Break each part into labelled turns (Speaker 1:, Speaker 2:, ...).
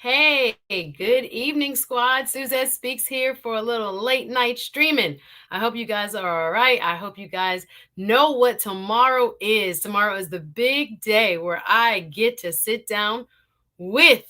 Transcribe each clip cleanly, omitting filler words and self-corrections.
Speaker 1: Hey, good evening, squad. Suzette Speaks here for a little late night streaming. I hope you guys are all right. I hope you guys know what tomorrow is. Tomorrow is the big day where I get to sit down with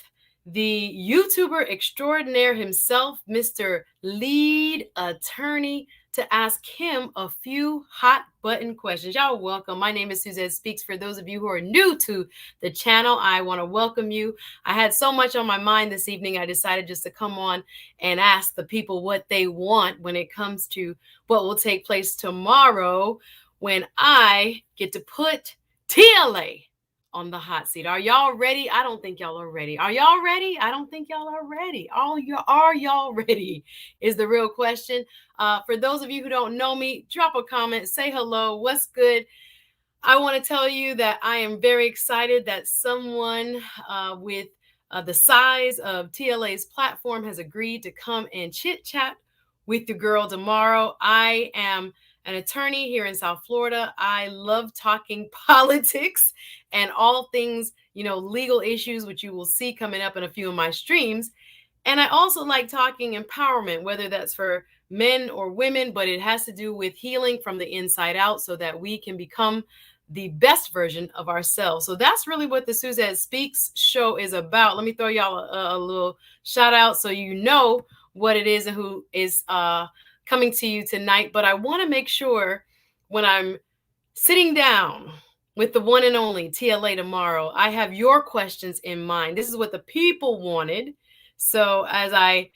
Speaker 1: the YouTuber extraordinaire himself, Mr. Lead Attorney, to ask him a few hot button questions. Y'all welcome. My name is Suzette Speaks. For those of you who are new to the channel, I want to welcome you. I had so much on my mind this evening, I decided just to come on and ask the people what they want when it comes to what will take place tomorrow when I get to put TLA on the hot seat. Are y'all ready? I don't think y'all are ready. Are y'all ready? I don't think y'all are ready. Are y'all ready? Is the real question. For those of you who don't know me, drop a comment, say hello. What's good? I want to tell you that I am very excited that someone with the size of TLA's platform has agreed to come and chit chat with the girl tomorrow. I am an attorney here in South Florida. I love talking politics and all things, legal issues, which you will see coming up in a few of my streams. And I also like talking empowerment, whether that's for men or women, but it has to do with healing from the inside out so that we can become the best version of ourselves. So that's really what the Suzette Speaks show is about. Let me throw y'all a little shout out so you know what it is and who is coming to you tonight. But I want to make sure when I'm sitting down with the one and only TLA tomorrow, I have your questions in mind. This is what the people wanted. So as I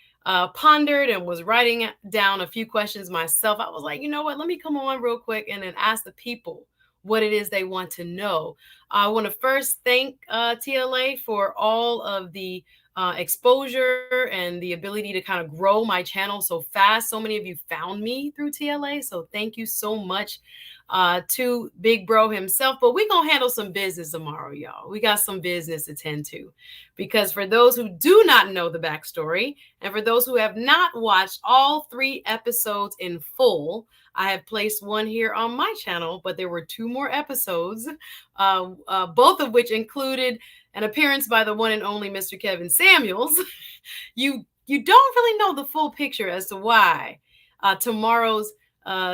Speaker 1: pondered and was writing down a few questions myself, I was like, you know what? Let me come on real quick and then ask the people what it is they want to know. I want to first thank TLA for all of the exposure and the ability to kind of grow my channel so fast. So many of you found me through TLA. So thank you so much to Big Bro himself. But we're going to handle some business tomorrow, y'all. We got some business to tend to. Because for those who do not know the backstory, and for those who have not watched all 3 episodes in full, I have placed one here on my channel, but there were 2 more episodes, both of which included an appearance by the one and only Mr. Kevin Samuels. You don't really know the full picture as to why tomorrow's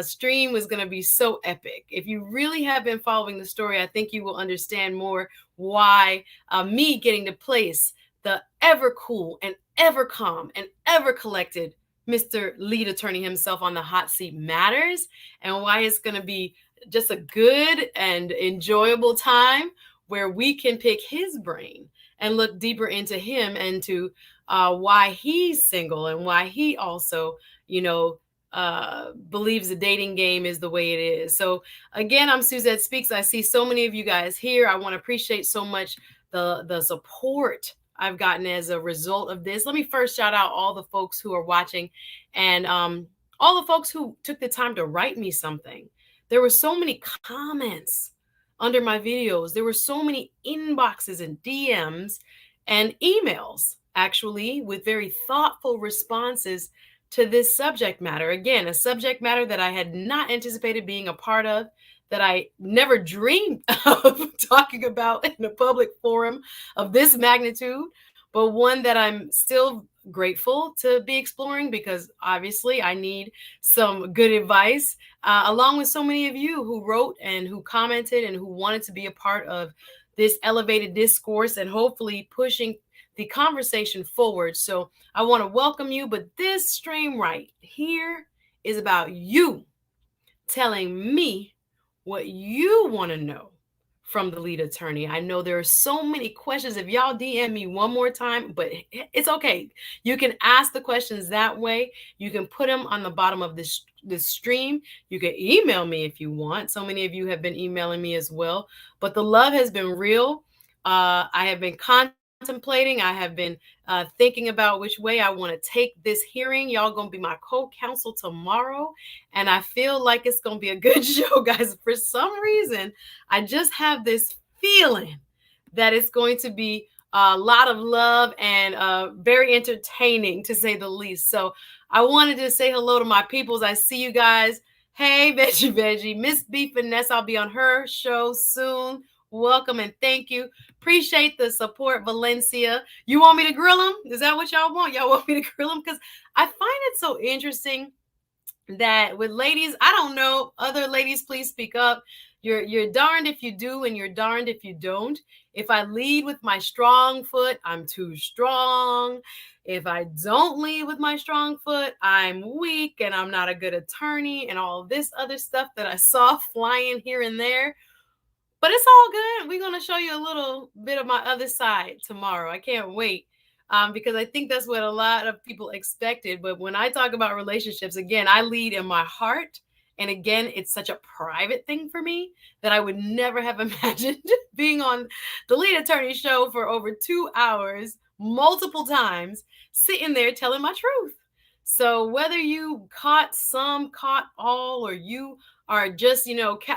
Speaker 1: stream was going to be so epic. If you really have been following the story, I think you will understand more why me getting to place the ever cool and ever calm and ever collected Mr. Lead Attorney himself on the hot seat matters, and why it's going to be just a good and enjoyable time where we can pick his brain and look deeper into him and to why he's single and why he also, believes the dating game is the way it is. So again, I'm Suzette Speaks. I see so many of you guys here. I want to appreciate so much the support I've gotten as a result of this. Let me first shout out all the folks who are watching and all the folks who took the time to write me something. There were so many comments under my videos. There were so many inboxes and DMs and emails, actually, with very thoughtful responses to this subject matter. Again, a subject matter that I had not anticipated being a part of, that I never dreamed of talking about in a public forum of this magnitude, but one that I'm still grateful to be exploring because obviously I need some good advice, along with so many of you who wrote and who commented and who wanted to be a part of this elevated discourse and hopefully pushing the conversation forward. So I want to welcome you, but this stream right here is about you telling me what you want to know from the lead attorney. I know there are so many questions. If y'all DM me one more time, but it's okay. You can ask the questions that way. You can put them on the bottom of this stream. You can email me if you want. So many of you have been emailing me as well, but the love has been real. I have been contemplating. I have been thinking about which way I want to take this hearing. Y'all going to be my co-counsel tomorrow. And I feel like it's going to be a good show, guys. For some reason, I just have this feeling that it's going to be a lot of love and very entertaining, to say the least. So I wanted to say hello to my peoples. I see you guys. Hey, Veggie, Miss B Finesse. I'll be on her show soon. welcome, and thank you. Appreciate the support, Valencia. You want me to grill them? Is that what y'all want? Y'all want me to grill them? Because I find it so interesting that with ladies, I don't know, other ladies, please speak up. You're darned if you do, and you're darned if you don't. If I lead with my strong foot, I'm too strong. If I don't lead with my strong foot, I'm weak and I'm not a good attorney, and all this other stuff that I saw flying here and there. But it's all good. We're going to show you a little bit of my other side tomorrow. I can't wait, because I think that's what a lot of people expected. But when I talk about relationships, again, I lead in my heart. And again, it's such a private thing for me that I would never have imagined being on the lead attorney show for over 2 hours, multiple times, sitting there telling my truth. So whether you caught some, caught all, or you are just,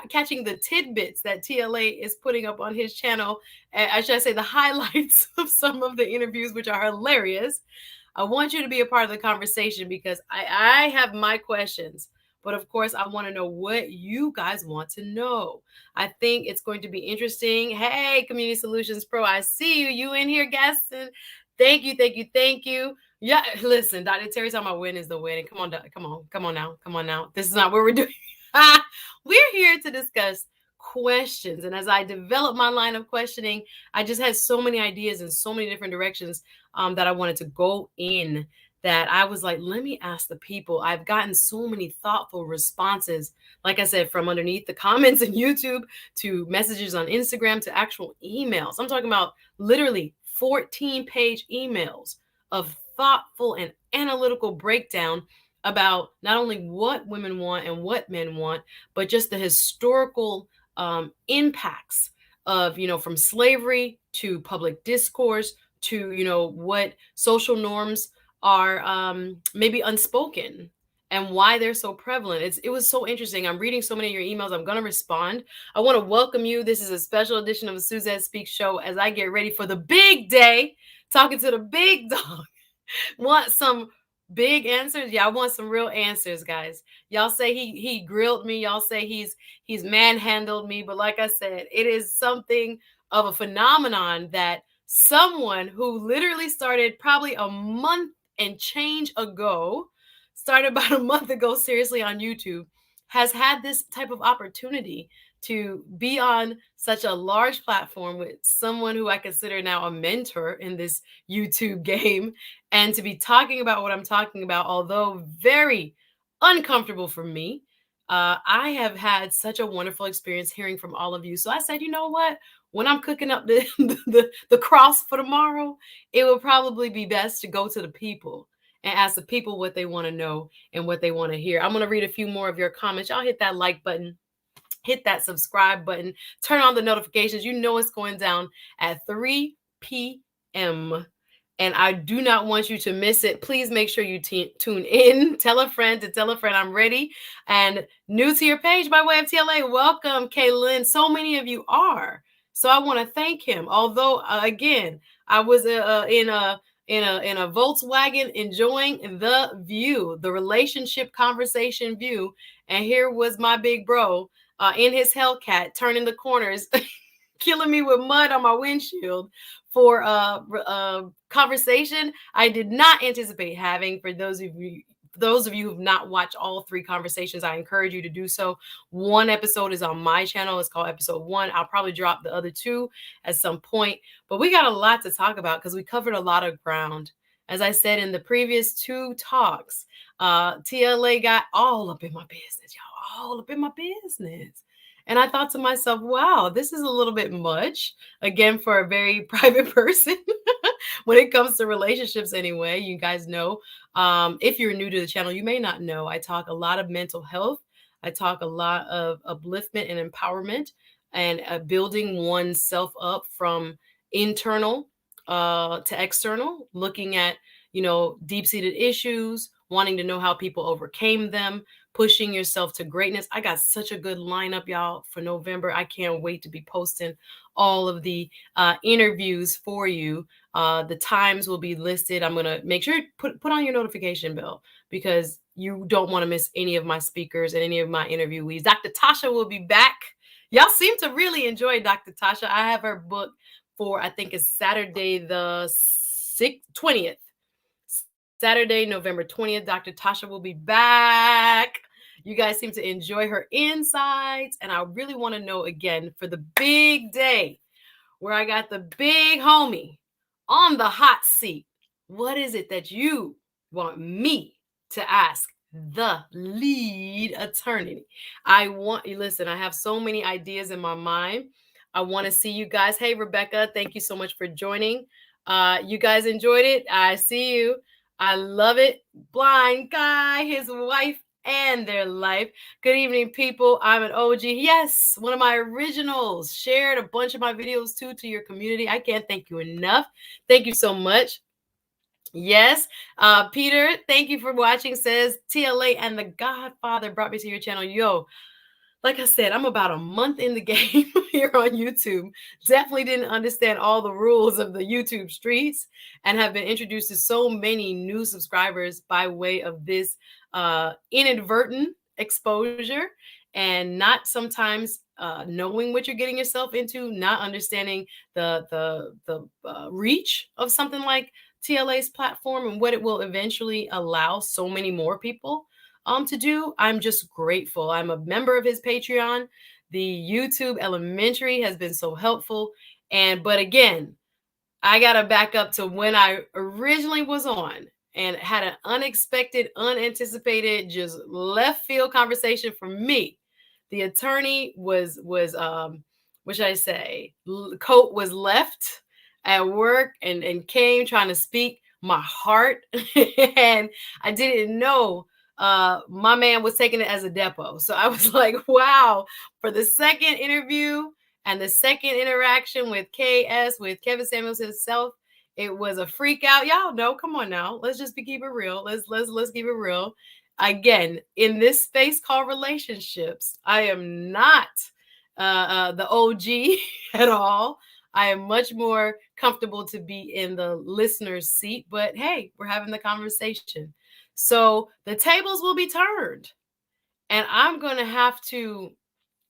Speaker 1: catching the tidbits that TLA is putting up on his channel, I should say the highlights of some of the interviews, which are hilarious. I want you to be a part of the conversation because I have my questions. But of course, I want to know what you guys want to know. I think it's going to be interesting. Hey, Community Solutions Pro, I see you. You in here, guests. And thank you, thank you, thank you. Yeah, listen, Dr. Terry's talking about win is the win. Come on, come on now, come on now. This is not what we're doing. We're here to discuss questions. And as I develop my line of questioning, I just had so many ideas in so many different directions, that I wanted to go in, that I was like, let me ask the people. I've gotten so many thoughtful responses, like I said, from underneath the comments in YouTube to messages on Instagram to actual emails. I'm talking about literally 14-page emails of thoughtful and analytical breakdown about not only what women want and what men want, but just the historical impacts of, from slavery to public discourse to, what social norms are, maybe unspoken, and why they're so prevalent. It was so interesting. I'm reading so many of your emails. I'm going to respond. I want to welcome you. This is a special edition of the Suzette Speaks show as I get ready for the big day, talking to the big dog. Want some big answers? Yeah, I want some real answers, guys. Y'all say he grilled me. Y'all say he's manhandled me. But like I said, it is something of a phenomenon that someone who literally started probably a month and change ago, started about a month ago, seriously, on YouTube, has had this type of opportunity to be on such a large platform with someone who I consider now a mentor in this YouTube game, and to be talking about what I'm talking about, although very uncomfortable for me. I have had such a wonderful experience hearing from all of you. So I said, you know what? When I'm cooking up the cross for tomorrow, it would probably be best to go to the people and ask the people what they want to know and what they want to hear. I'm going to read a few more of your comments. Y'all hit that like button, hit that subscribe button, turn on the notifications. You know it's going down at 3 p.m. And I do not want you to miss it. Please make sure you tune in. Tell a friend to tell a friend I'm ready. And new to your page by way of TLA, welcome, Kaylin. So many of you are. So I want to thank him. Although, again, I was in a Volkswagen enjoying the view, the relationship conversation view. And here was my big bro in his Hellcat turning the corners, killing me with mud on my windshield for a conversation I did not anticipate having. For those of you who've not watched all 3 conversations, I encourage you to do so. One episode is on my channel. It's called episode 1. I'll probably drop the other 2 at some point, but we got a lot to talk about because we covered a lot of ground. As I said in the previous 2 talks, TLA got all up in my business, y'all, all up in my business. And I thought to myself, wow, this is a little bit much, again, for a very private person when it comes to relationships anyway. You guys know, if you're new to the channel, you may not know, I talk a lot of mental health. I talk a lot of upliftment and empowerment, and building oneself up from internal to external, looking at, deep-seated issues, wanting to know how people overcame them, pushing yourself to greatness. I got such a good lineup, y'all, for November. I can't wait to be posting all of the interviews for you. The times will be listed. I'm going to make sure put on your notification bell because you don't want to miss any of my speakers and any of my interviewees. Dr. Tasha will be back. Y'all seem to really enjoy Dr. Tasha. I have her book for, I think it's Saturday the 20th. Saturday, November 20th. Dr. Tasha will be back. You guys seem to enjoy her insights. And I really want to know again for the big day where I got the big homie on the hot seat. What is it that you want me to ask the lead attorney? I want you, listen, I have so many ideas in my mind. I want to see you guys. Hey, Rebecca, thank you so much for joining. You guys enjoyed it. I see you. I love it. Blind guy, his wife, and their life. Good evening, people. I'm an OG. Yes, one of my originals. Shared a bunch of my videos too to your community. I can't thank you enough. Thank you so much. Yes. Peter, thank you for watching. Says TLA and the Godfather brought me to your channel. Yo, like I said, I'm about a month in the game here on YouTube. Definitely didn't understand all the rules of the YouTube streets and have been introduced to so many new subscribers by way of this inadvertent exposure and not sometimes knowing what you're getting yourself into, not understanding the reach of something like TLA's platform and what it will eventually allow so many more people to do. I'm just grateful. I'm a member of his Patreon. The YouTube Elementary has been so helpful. But again, I got to back up to when I originally was on and had an unexpected, unanticipated, just left field conversation for me. The attorney was what should I say? Coat was left at work and came trying to speak my heart. And I didn't know my man was taking it as a depot. So I was like, wow, for the second interview and the second interaction with KS, with Kevin Samuels himself, it was a freak out. Y'all know, come on now. Let's just keep it real. Let's keep it real. Again, in this space called relationships, I am not the OG at all. I am much more comfortable to be in the listener's seat, but hey, we're having the conversation. So the tables will be turned, and I'm going to have to,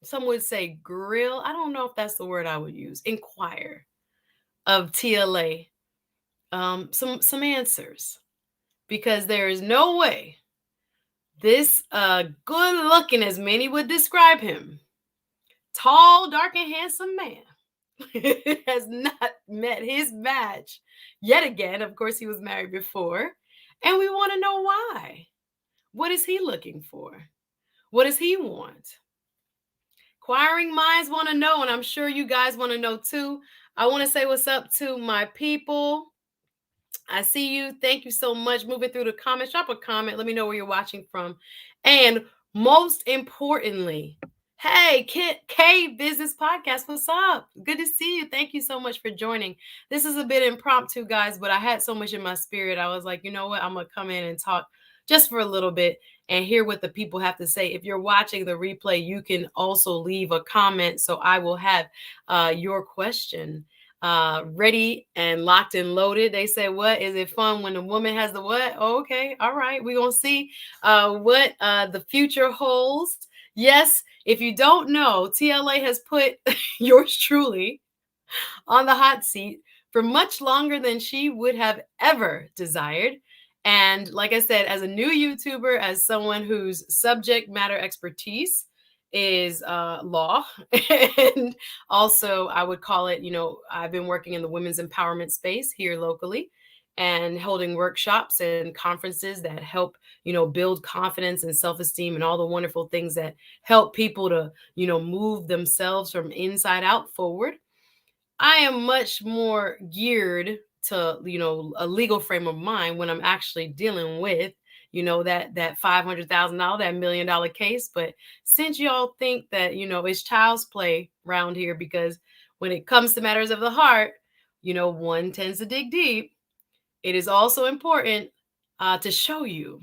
Speaker 1: some would say grill. I don't know if that's the word I would use. Inquire of TLA some answers, because there is no way this good looking, as many would describe him, tall, dark, and handsome man has not met his match yet again. Of course, he was married before, and we want to know why. What is he looking for? What does he want? Inquiring minds want to know, and I'm sure you guys want to know too. I want to say what's up to my people. I see you. Thank you so much. Moving through the comments, drop a comment. Let me know where you're watching from. And most importantly, hey, K Business Podcast, what's up? Good to see you. Thank you so much for joining. This is a bit impromptu, guys, but I had so much in my spirit. I was like, you know what? I'm going to come in and talk just for a little bit and hear what the people have to say. If you're watching the replay, you can also leave a comment, so I will have your question ready and locked and loaded. They say, what is it fun when a woman has the what? Oh, okay, all right, we're gonna see what the future holds. Yes, if you don't know, TLA has put yours truly on the hot seat for much longer than she would have ever desired. And like I said, as a new YouTuber, as someone whose subject matter expertise is law, and also I would call it, I've been working in the women's empowerment space here locally and holding workshops and conferences that help, build confidence and self-esteem and all the wonderful things that help people to, move themselves from inside out forward. I am much more geared to, a legal frame of mind when I'm actually dealing with, that $500,000, that $1 million case. But since y'all think that, it's child's play around here, because when it comes to matters of the heart, one tends to dig deep. It is also important to show you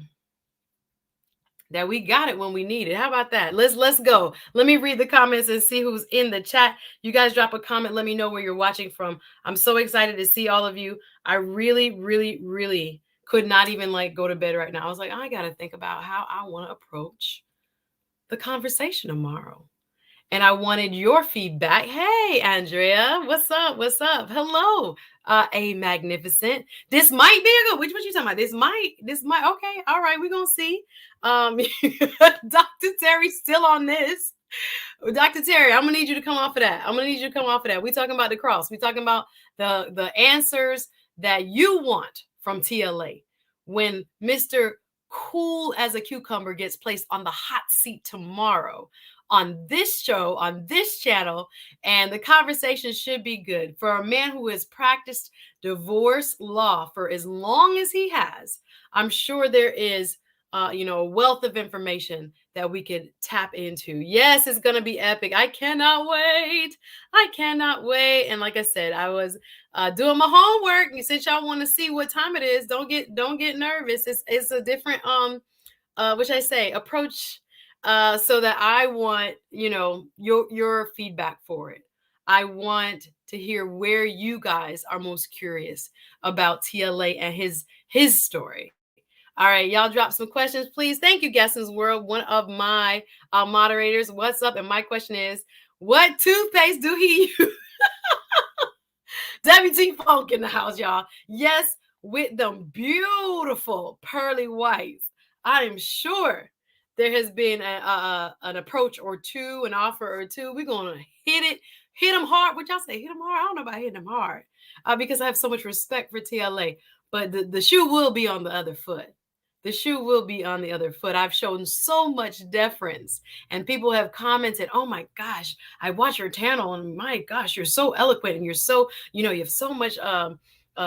Speaker 1: that we got it when we need it. How about that? Let's go. Let me read the comments and see who's in the chat. You guys drop a comment. Let me know where you're watching from. I'm so excited to see all of you. I really, really, really could not even go to bed right now. I was like, I got to think about how I want to approach the conversation tomorrow. and I wanted your feedback. Hey, Andrea, what's up? What's up? Hello, a magnificent. This might be a good. Which what you talking about? This might. Okay, all right, we're gonna see. Um, Dr. Terry still on this. Dr. Terry, I'm gonna need you to come off of that. I'm gonna need you to come off of that. We talking about the cross. We talking about the answers that you want from TLA when Mr. Cool as a cucumber gets placed on the hot seat tomorrow on this show, on this channel, and the conversation should be good. For a man who has practiced divorce law for as long as he has, I'm sure there is a wealth of information that we could tap into. Yes, it's gonna be epic. I cannot wait. I cannot wait. And like I said, I was doing my homework. And since y'all want to see what time it is, don't get nervous. It's a different which I say approach, so that I want your feedback for it. I want to hear where you guys are most curious about TLA and his story. All right, y'all drop some questions, please. Thank you, Guessins World, one of my moderators. What's up? And my question is, what toothpaste do he use? WT Funk in the house, y'all. Yes, with them beautiful pearly whites. I am sure there has been an approach or two, an offer or two. We're gonna hit them hard. What y'all say? Hit them hard. I don't know about hitting them hard, because I have so much respect for TLA. But the shoe will be on the other foot. The shoe will be on the other foot. I've shown so much deference, and people have commented, "Oh my gosh, I watch your channel, and my gosh, you're so eloquent, and you're so, you have so much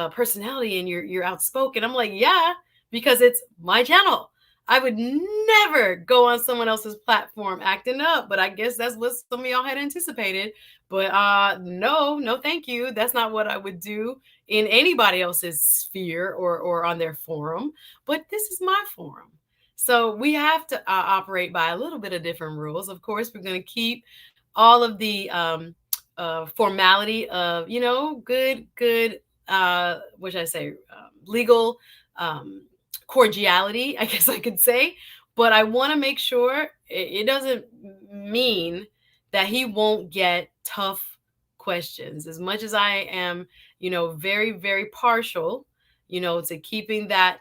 Speaker 1: personality, and you're outspoken." I'm like, yeah, because it's my channel. I would never go on someone else's platform acting up, but I guess that's what some of y'all had anticipated. But no, no, thank you. That's not what I would do in anybody else's sphere or on their forum. But this is my forum. So we have to operate by a little bit of different rules. Of course, we're going to keep all of the formality of, good, what should I say, legal cordiality, I guess I could say. But I want to make sure it doesn't mean that he won't get tough questions. As much as I am, very, very partial, to keeping that,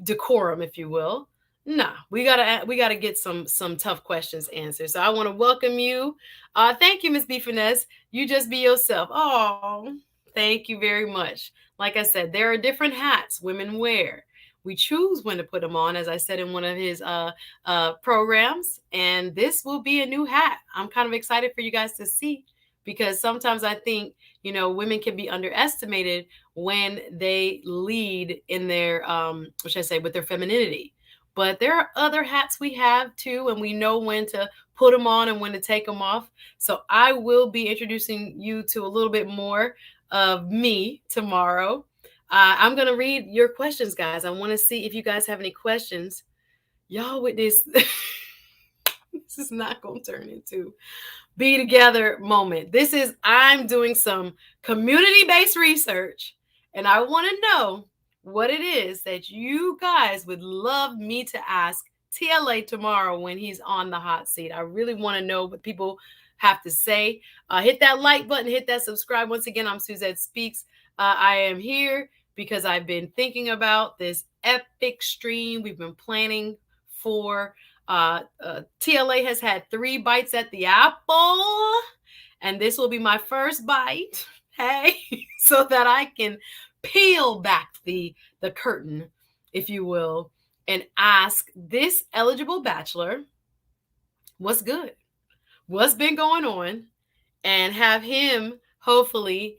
Speaker 1: decorum, if you will. Nah, we gotta get some tough questions answered. So I want to welcome you. Thank you, Miss B Finesse. You just be yourself. Oh, thank you very much. Like I said, there are different hats women wear. We choose when to put them on, as I said in one of his programs. And this will be a new hat. I'm kind of excited for you guys to see, because sometimes I think, women can be underestimated when they lead in their, what should I say, with their femininity. But there are other hats we have too, and we know when to put them on and when to take them off. So I will be introducing you to a little bit more of me tomorrow. I'm going to read your questions, guys. I want to see if you guys have any questions. Y'all, with this, this is not going to turn into be together moment. I'm doing some community based research, and I want to know what it is that you guys would love me to ask TLA tomorrow when he's on the hot seat. I really want to know what people have to say. Hit that like button, hit that subscribe. Once again, I'm Suzette Speaks. I am here because I've been thinking about this epic stream we've been planning for. TLA has had 3 bites at the apple, and this will be my first bite. Hey, so that I can peel back the curtain, if you will, and ask this eligible bachelor what's good, what's been going on, and have him hopefully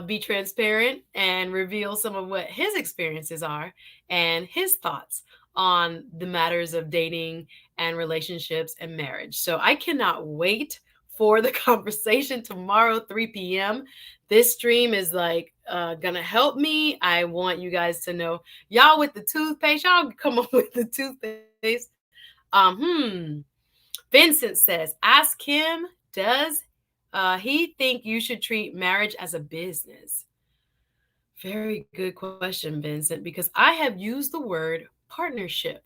Speaker 1: be transparent and reveal some of what his experiences are and his thoughts on the matters of dating and relationships and marriage. So I cannot wait for the conversation tomorrow, 3 p.m. This stream is like gonna help me. I want you guys to know, y'all with the toothpaste, y'all come up with the toothpaste. Vincent says, ask him, does he think you should treat marriage as a business? Very good question, Vincent, because I have used the word partnership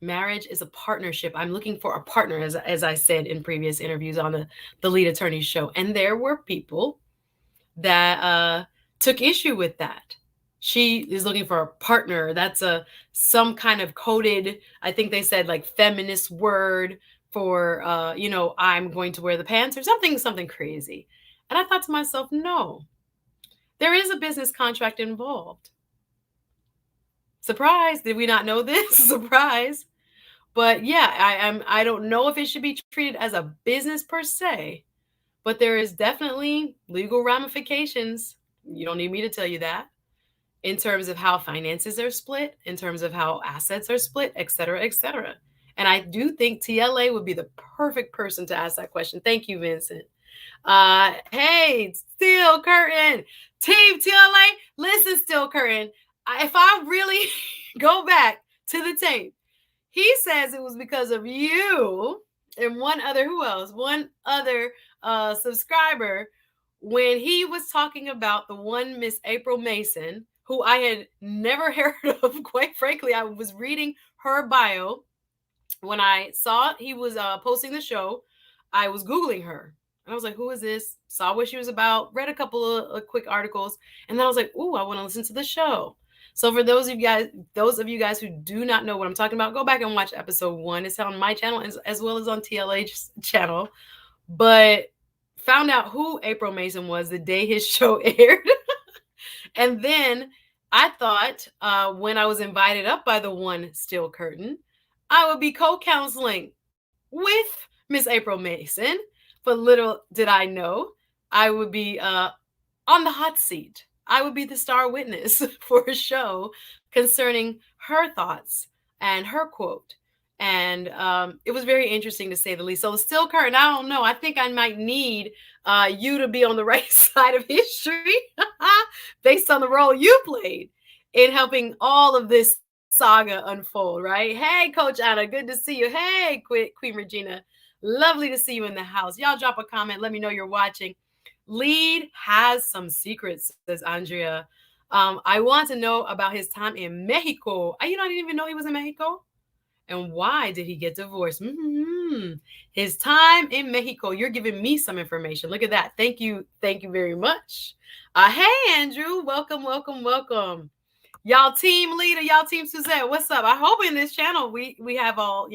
Speaker 1: Marriage is a partnership. I'm looking for a partner, as I said in previous interviews on the Lead Attorney show. And there were people that took issue with that. She is looking for a partner. That's a some kind of coded, I think they said like feminist word for I'm going to wear the pants or something crazy. And I thought to myself, no, there is a business contract involved. Surprise! Did we not know this? Surprise! But yeah, I don't know if it should be treated as a business per se, but there is definitely legal ramifications. You don't need me to tell you that, in terms of how finances are split, in terms of how assets are split, et cetera, et cetera. And I do think TLA would be the perfect person to ask that question. Thank you, Vincent. Hey, Steel Curtain, Team TLA, listen, Steel Curtain. If I really go back to the tape, he says it was because of you and one other, who else? One other subscriber, when he was talking about the one Miss April Mason, who I had never heard of, quite frankly. I was reading her bio. When I saw he was posting the show, I was Googling her. And I was like, who is this? Saw what she was about, read a couple of quick articles, and then I was like, ooh, I want to listen to the show. So for those of you guys who do not know what I'm talking about, go back and watch episode 1. It's on my channel as well as on TLA's channel. But found out who April Mason was the day his show aired. And then I thought, when I was invited up by the one Steel Curtain, I would be co-counseling with Miss April Mason. But little did I know, I would be on the hot seat. I would be the star witness for a show concerning her thoughts and her quote. And it was very interesting, to say the least. So the Steel Curtain, I don't know. I think I might need you to be on the right side of history based on the role you played in helping all of this saga unfold, right? Hey, Coach Anna, good to see you. Hey, Queen Regina, lovely to see you in the house. Y'all drop a comment. Let me know you're watching. Lead has some secrets, says Andrea. I want to know about his time in Mexico. I didn't even know he was in Mexico. And why did he get divorced? His time in Mexico. You're giving me some information. Look at that. Thank you. Thank you very much. Hey, Andrew. Welcome, welcome, welcome. Y'all team leader, y'all team Suzette. What's up? I hope in this channel we have all,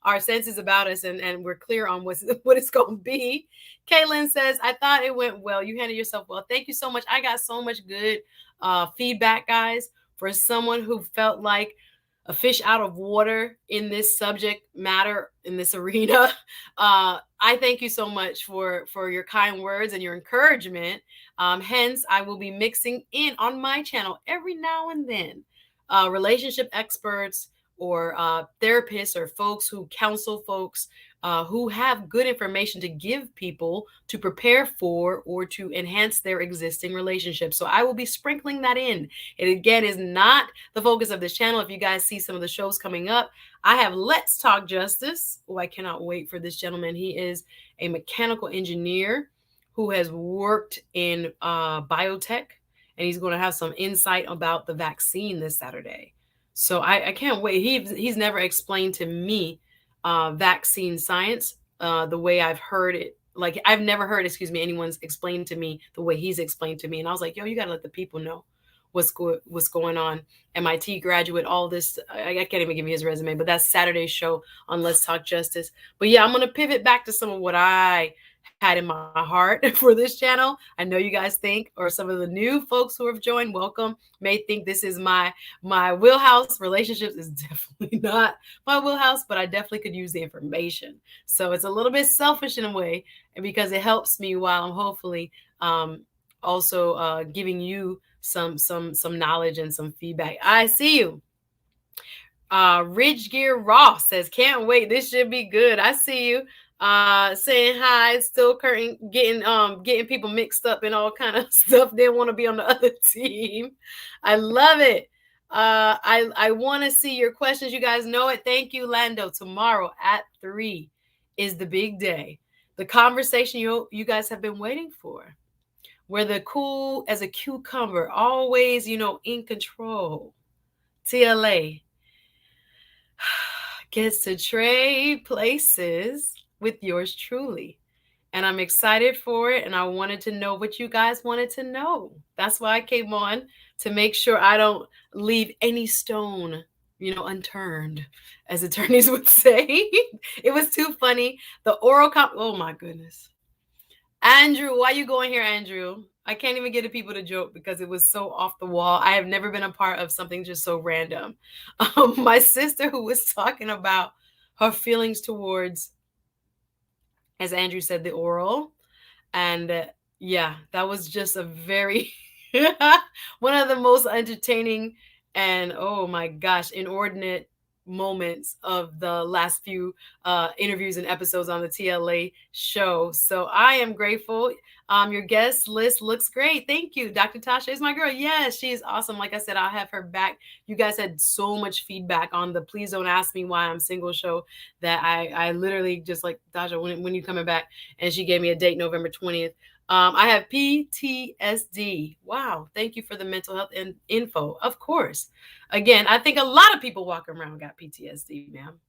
Speaker 1: our senses about us, and we're clear on what it's going to be. Kaylin says, I thought it went well. You handled yourself well. Thank you so much. I got so much good feedback, guys, for someone who felt like a fish out of water in this subject matter, in this arena. I thank you so much for your kind words and your encouragement. Hence, I will be mixing in on my channel every now and then relationship experts or therapists or folks who counsel folks who have good information to give people to prepare for or to enhance their existing relationships. So I will be sprinkling that in. It again is not the focus of this channel. If you guys see some of the shows coming up, I have Let's Talk Justice. Oh, I cannot wait for this gentleman. He is a mechanical engineer who has worked in biotech, and he's going to have some insight about the vaccine this Saturday. So I can't wait. He's never explained to me vaccine science the way I've heard it. Like, I've never heard, anyone's explained to me the way he's explained to me. And I was like, yo, you got to let the people know what's going on. MIT graduate, all this. I can't even give you his resume, but that's Saturday's show on Let's Talk Justice. But yeah, I'm going to pivot back to some of what I had in my heart for this channel. I know you guys think, or some of the new folks who have joined, welcome, may think this is my wheelhouse. Relationships is definitely not my wheelhouse, but I definitely could use the information. So it's a little bit selfish in a way, and because it helps me while I'm hopefully also giving you some knowledge and some feedback. I see you. Ridge Gear Ross says, can't wait. This should be good. I see you. Saying hi. Still Curtain, getting people mixed up and all kind of stuff. They want to be on the other team. I love it. I want to see your questions. You guys know it. Thank you, Lando. Tomorrow at 3 is the big day. The conversation you guys have been waiting for. Where the cool as a cucumber, always, in control. TLA. gets to trade places with yours truly. And I'm excited for it. And I wanted to know what you guys wanted to know. That's why I came on, to make sure I don't leave any stone, unturned, as attorneys would say. It was too funny. The oh my goodness. Andrew, why you going here, Andrew? I can't even get the people to joke because it was so off the wall. I have never been a part of something just so random. My sister, who was talking about her feelings towards, as Andrew said, the oral. And yeah, that was just a very, one of the most entertaining and, oh my gosh, inordinate moments of the last few interviews and episodes on the TLA show. So I am grateful. Your guest list looks great. Thank you. Dr. Tasha is my girl. Yes, she is awesome. Like I said, I'll have her back. You guys had so much feedback on the Please Don't Ask Me Why I'm Single show that I literally just like, Tasha, when you coming back? And she gave me a date, November 20th. I have PTSD. Wow. Thank you for the mental health info. Of course. Again, I think a lot of people walking around got PTSD, ma'am,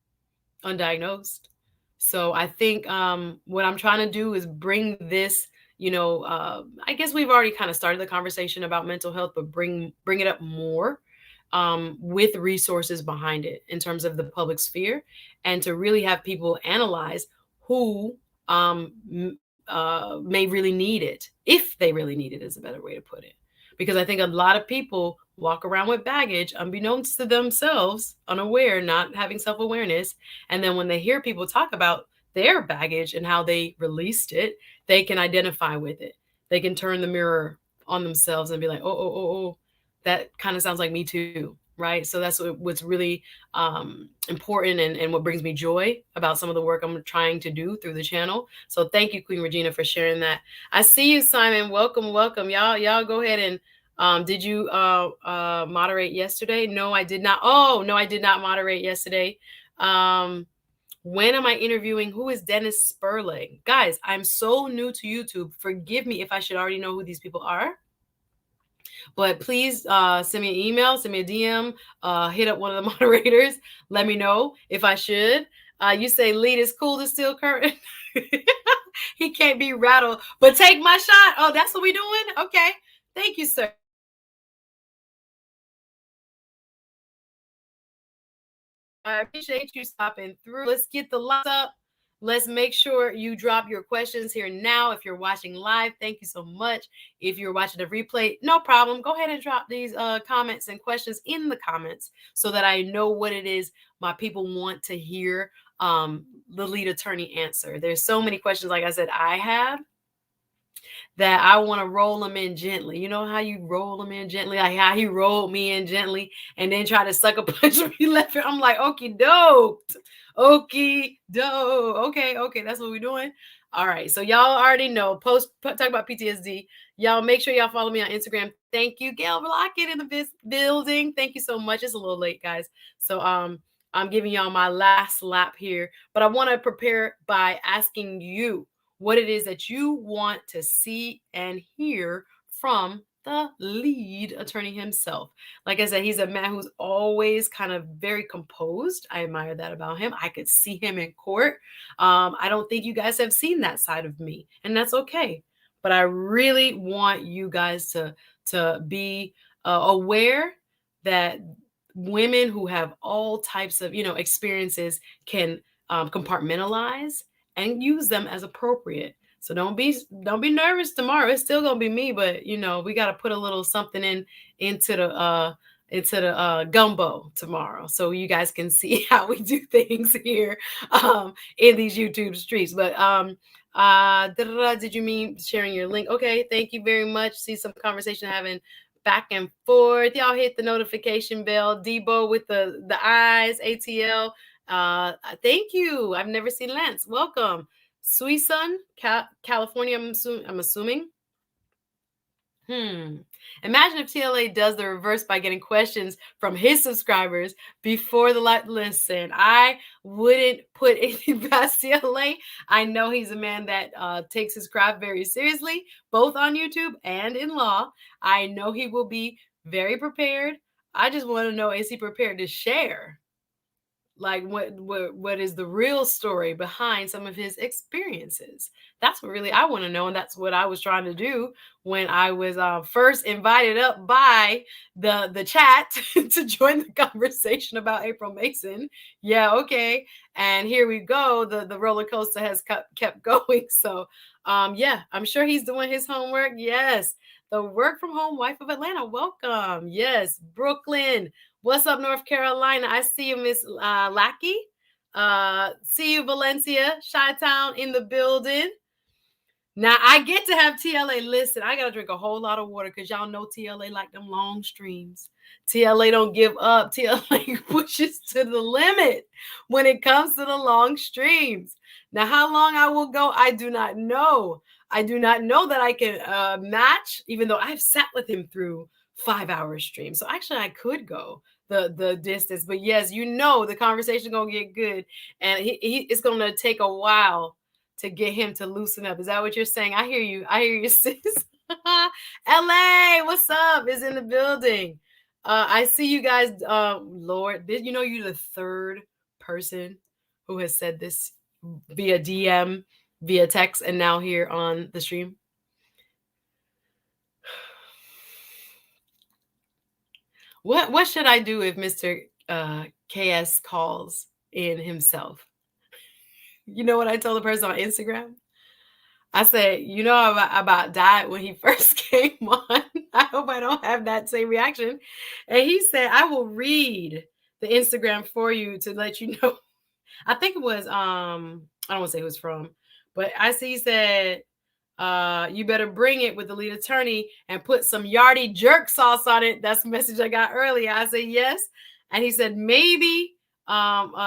Speaker 1: undiagnosed. So I think what I'm trying to do is bring this, I guess we've already kind of started the conversation about mental health, but bring it up more with resources behind it in terms of the public sphere, and to really have people analyze who may really need it, if they really need it, is a better way to put it. Because I think a lot of people walk around with baggage unbeknownst to themselves, unaware, not having self-awareness. And then when they hear people talk about their baggage and how they released it, they can identify with it. They can turn the mirror on themselves and be like, oh, that kind of sounds like me too. Right. So that's what's really important, and what brings me joy about some of the work I'm trying to do through the channel. So thank you, Queen Regina, for sharing that. I see you, Simon. Welcome. Y'all go ahead and did you moderate yesterday? No, I did not. Oh, no, I did not moderate yesterday. When am I interviewing? Who is Dennis Sperling? Guys, I'm so new to YouTube. Forgive me if I should already know who these people are. But please send me an email, send me a DM, hit up one of the moderators. Let me know if I should. You say lead is cool to still current. He can't be rattled, but take my shot. Oh, that's what we're doing? Okay. Thank you, sir. I appreciate you stopping through. Let's get the lights up. Let's make sure you drop your questions here now. If you're watching live, thank you so much. If you're watching the replay, no problem. Go ahead and drop these comments and questions in the comments so that I know what it is my people want to hear the lead attorney answer. There's so many questions, like I said, I have, that I want to roll them in gently. You know how you roll them in gently? Like how he rolled me in gently and then try to sucker punch me left. I'm like, okie doke. Okie doke. Okay. That's what we're doing. All right. So y'all already know. Talk about PTSD. Y'all make sure y'all follow me on Instagram. Thank you, Gail Blockett in the building. Thank you so much. It's a little late, guys. So I'm giving y'all my last lap here, but I want to prepare by asking you what it is that you want to see and hear from the lead attorney himself. Like I said, he's a man who's always kind of very composed. I admire that about him. I could see him in court. I don't think you guys have seen that side of me, and that's okay. But I really want you guys to be aware that women who have all types of experiences can compartmentalize and use them as appropriate. So don't be nervous tomorrow. It's still gonna be me, but we got to put a little something into the gumbo tomorrow, so you guys can see how we do things here in these YouTube streets. But did you mean sharing your link? Okay, thank you very much. See some conversation having back and forth. Y'all hit the notification bell. Debo with the eyes. ATL. Thank you. I've never seen Lance. Welcome. Sweet Sun, California, I'm assuming. Imagine if TLA does the reverse by getting questions from his subscribers before the live. Listen, I wouldn't put anything past TLA. I know he's a man that takes his craft very seriously, both on YouTube and in law. I know he will be very prepared. I just want to know, is he prepared to share? like what is the real story behind some of his experiences. That's what really I want to know, and that's what I was trying to do when I was first invited up by the chat to join the conversation about April Mason. Yeah, okay, and here we go. The roller coaster has kept going. So yeah, I'm sure he's doing his homework. Yes, the work from home wife of Atlanta. Welcome. Yes, Brooklyn. What's up, North Carolina? I see you, Miss Lackey. See you, Valencia, Chi-Town in the building. Now I get to have TLA. Listen, I gotta drink a whole lot of water because y'all know TLA like them long streams. TLA don't give up. TLA pushes to the limit when it comes to the long streams. Now, how long I will go, I do not know. I do not know that I can match, even though I've sat with him through 5-hour streams. So actually, I could go the distance. But yes, you know the conversation gonna get good, and it's gonna take a while to get him to loosen up. Is that what you're saying? I hear you. I hear you, sis. LA, what's up? Is in the building. I see you guys. Lord, did you know you're the third person who has said this via DM, via text, and now here on the stream? What should I do if Mr. KS calls in himself? You know what I told the person on Instagram? I said, you know, I about died when he first came on. I hope I don't have that same reaction. And he said, I will read the Instagram for you to let you know. I think it was I don't want to say who it's from, but I see he said, you better bring it with the lead attorney and put some Yardy jerk sauce on it. That's the message I got earlier. I said yes. And he said maybe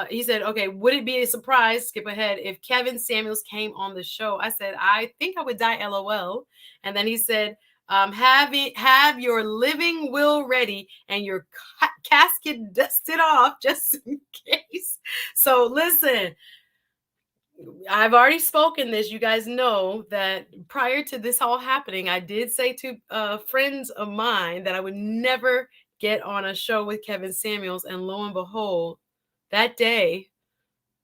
Speaker 1: he said, okay, would it be a surprise, skip ahead, if Kevin Samuels came on the show? I said, I think I would die, LOL. And then he said, have your living will ready and your casket dusted off just in case. So listen, I've already spoken this. You guys know that prior to this all happening, I did say to friends of mine that I would never get on a show with Kevin Samuels. And lo and behold, that day,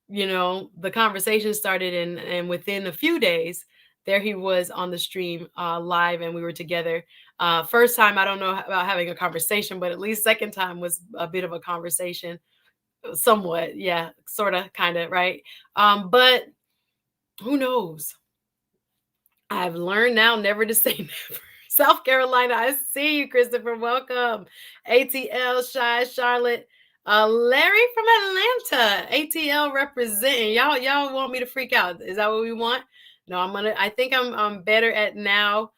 Speaker 1: you know, the conversation started, and within a few days, there he was on the stream live, and we were together. First time, I don't know about having a conversation, but at least second time was a bit of a conversation, somewhat. Yeah, sort of, kind of, right? But who knows? I've learned now never to say never. South Carolina, I see you, Christopher. Welcome. ATL, Shy, Charlotte. Larry from Atlanta. ATL representing. Y'all want me to freak out? Is that what we want? No, I think I'm better at now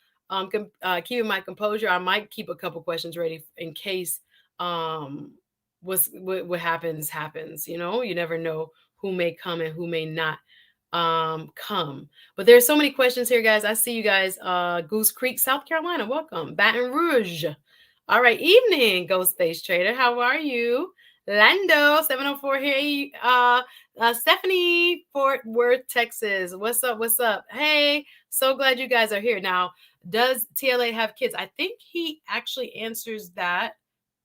Speaker 1: keeping my composure. I might keep a couple questions ready in case what happens. You know, you never know who may come and who may not come. But there's so many questions here, guys. I see you guys. Goose Creek, South Carolina. Welcome. Baton Rouge. All right. Evening, Ghost Space Trader. How are you? Lando 704 here. Stephanie, Fort Worth, Texas. What's up? What's up? Hey, so glad you guys are here. Now, does TLA have kids? I think he actually answers that,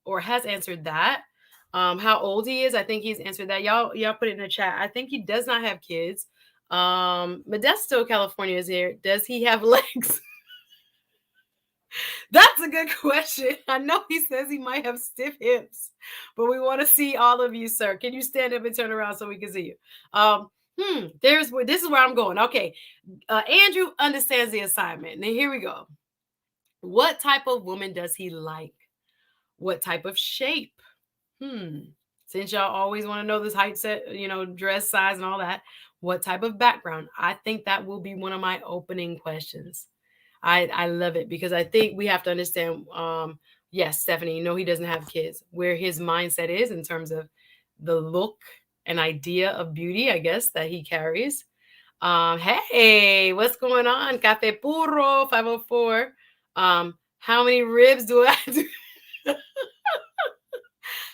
Speaker 1: or has answered that. How old he is, I think he's answered that. Y'all put it in the chat. I think he does not have kids. Modesto, California is here. Does he have legs? That's a good question. I know he says he might have stiff hips, but we want to see all of you, sir. Can you stand up and turn around so we can see you? This is where I'm going. Okay. Andrew understands the assignment. Now here we go. What type of woman does he like? What type of shape? Since y'all always want to know this height, set, dress size and all that, what type of background? I think that will be one of my opening questions. I love it because I think we have to understand, yes, Stephanie, he doesn't have kids, where his mindset is in terms of the look and idea of beauty, I guess, that he carries. Hey, what's going on? Cafe Puro 504. How many ribs do I do?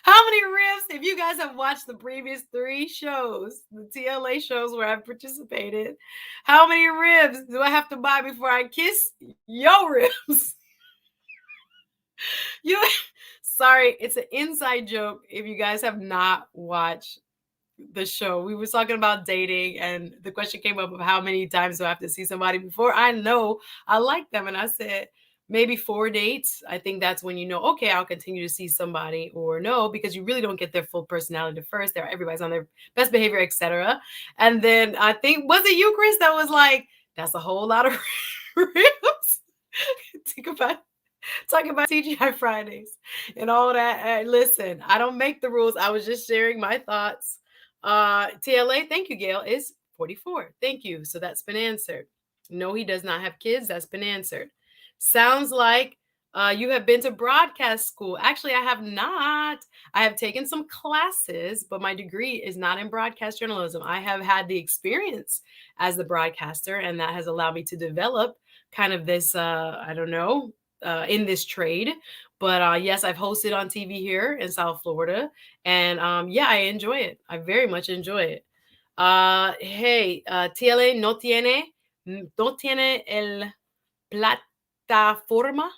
Speaker 1: How many ribs? If you guys have watched the previous 3 shows, the TLA shows where I've participated, how many ribs do I have to buy before I kiss your ribs? Sorry, it's an inside joke if you guys have not watched the show. We were talking about dating, and the question came up of how many times do I have to see somebody before I know I like them. And I said, maybe 4 dates. I think that's when you know, okay, I'll continue to see somebody, or no, because you really don't get their full personality first. Everybody's on their best behavior, etc. And then I think, was it you, Chris, that was like, that's a whole lot of ribs. Think about talking about TGI Fridays and all that. Listen, I don't make the rules. I was just sharing my thoughts. TLA, thank you, Gail, is 44. Thank you. So that's been answered. No, he does not have kids. That's been answered. Sounds like you have been to broadcast school. Actually, I have not. I have taken some classes, but my degree is not in broadcast journalism. I have had the experience as the broadcaster, and that has allowed me to develop kind of this, I don't know, in this trade. But yes, I've hosted on TV here in South Florida, and yeah, I enjoy it. I very much enjoy it. Hey, TLA no tiene el plataforma.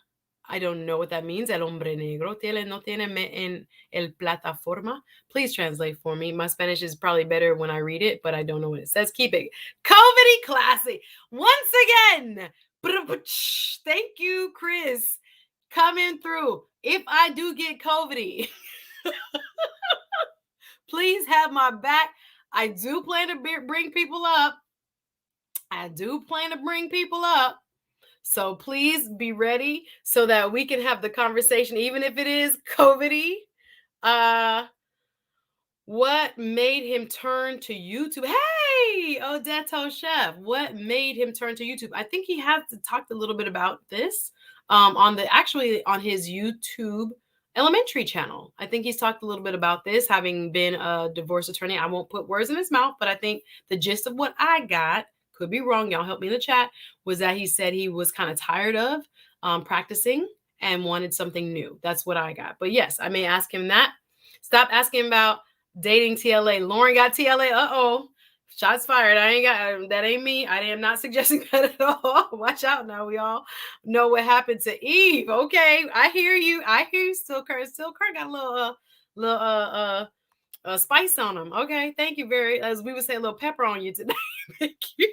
Speaker 1: I don't know what that means. El hombre negro. TLA no tiene en el plataforma. Please translate for me. My Spanish is probably better when I read it, but I don't know what it says. Keep it COVID classy. Once again, thank you, Chris, coming through. If I do get COVID, please have my back. I do plan to bring people up. I do plan to bring people up. So please be ready so that we can have the conversation, even if it is COVID-y. What made him turn to YouTube? Hey, Odetto Chef, what made him turn to YouTube? I think he has talked a little bit about this on his YouTube elementary channel. I think he's talked a little bit about this, having been a divorce attorney. I won't put words in his mouth, but I think the gist of what I got, could be wrong, y'all help me in the chat, was that he said he was kind of tired of practicing and wanted something new. That's what I got. But yes, I may ask him that. Stop asking about dating TLA. Lauren got TLA. Uh-oh. Shots fired. I ain't got that. Ain't me. I am not suggesting that at all. Watch out now. We all know what happened to Eve. Okay. I hear you. Still Kurt. Still Kurt got a little spice on him. Okay. Thank you very, as we would say, a little pepper on you today. Thank you.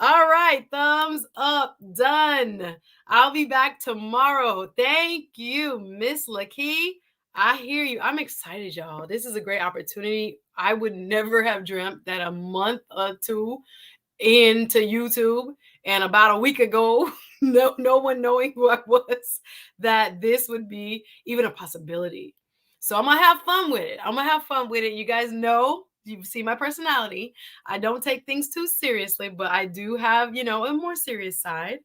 Speaker 1: All right, thumbs up, done. I'll be back tomorrow. Thank you, Miss Lakey. I hear you. I'm excited, y'all. This is a great opportunity. I would never have dreamt that a month or two into YouTube and about a week ago, no one knowing who I was, that this would be even a possibility. So I'm gonna have fun with it. You guys know, you see my personality. I don't take things too seriously, but I do have, a more serious side.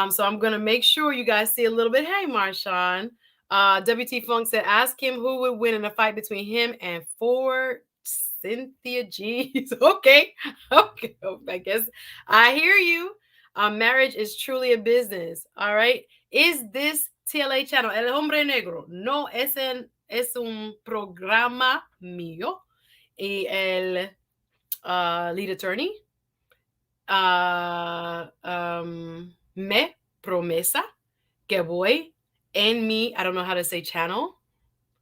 Speaker 1: So I'm gonna make sure you guys see a little bit. Hey, Marshawn. WT Funk said, ask him who would win in a fight between him and Ford Cynthia G's. Okay. I guess I hear you. Marriage is truly a business. All right. Is this TLA channel? El Hombre Negro no es un programa mío. Y el lead attorney me promesa que voy en mi, I don't know how to say channel,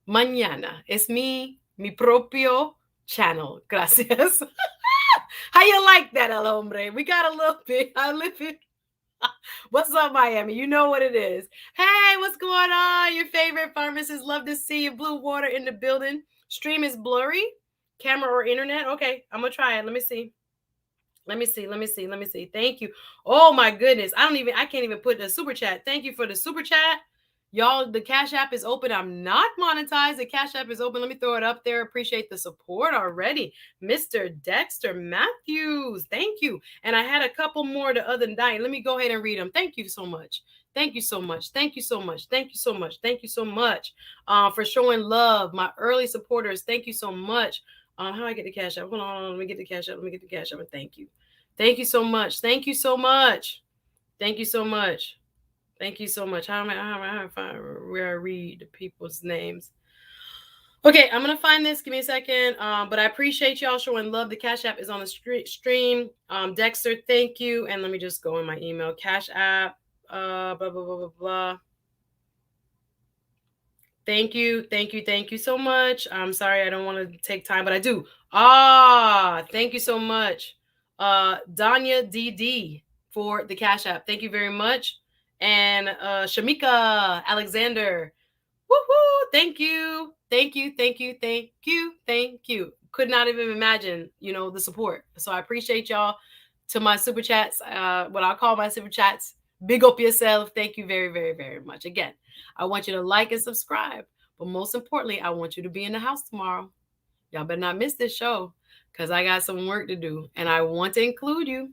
Speaker 1: mañana. Es mi propio channel. Gracias. How you like that, El Hombre? We got a little bit. I live in. What's up, Miami? You know what it is. Hey, what's going on? Your favorite pharmacist. Love to see you. Blue Water in the building. Stream is blurry. Camera or internet? Okay, I'm going to try it. Let me see. Thank you. Oh my goodness. I can't even put the super chat. Thank you for the super chat. Y'all, the Cash App is open. I'm not monetized. The Cash App is open. Let me throw it up there. Appreciate the support already. Mr. Dexter Matthews. Thank you. And I had a couple more the other night. Let me go ahead and read them. Thank you so much. Thank you so much. Thank you so much. Thank you so much. Thank you so much for showing love. My early supporters. Thank you so much. How do I get the Cash App? Hold on. Let me get the Cash App. And thank you. Thank you so much. Thank you so much. Thank you so much. Thank you so much. How am I find where I read people's names? Okay, I'm gonna find this. Give me a second. But I appreciate y'all showing love. The Cash App is on the stream. Dexter, thank you. And let me just go in my email. Cash App. Blah blah blah blah blah. Thank you, thank you, thank you so much. I'm sorry I don't want to take time, but I do. Thank you so much. Danya DD for the Cash App. Thank you very much. And Shamika Alexander. Woohoo! Thank you. Thank you. Thank you. Thank you. Thank you. Could not even imagine, the support. So I appreciate y'all. To my super chats, what I call my super chats, big up yourself. Thank you very, very, very much. Again, I want you to like and subscribe. But most importantly, I want you to be in the house tomorrow. Y'all better not miss this show because I got some work to do and I want to include you.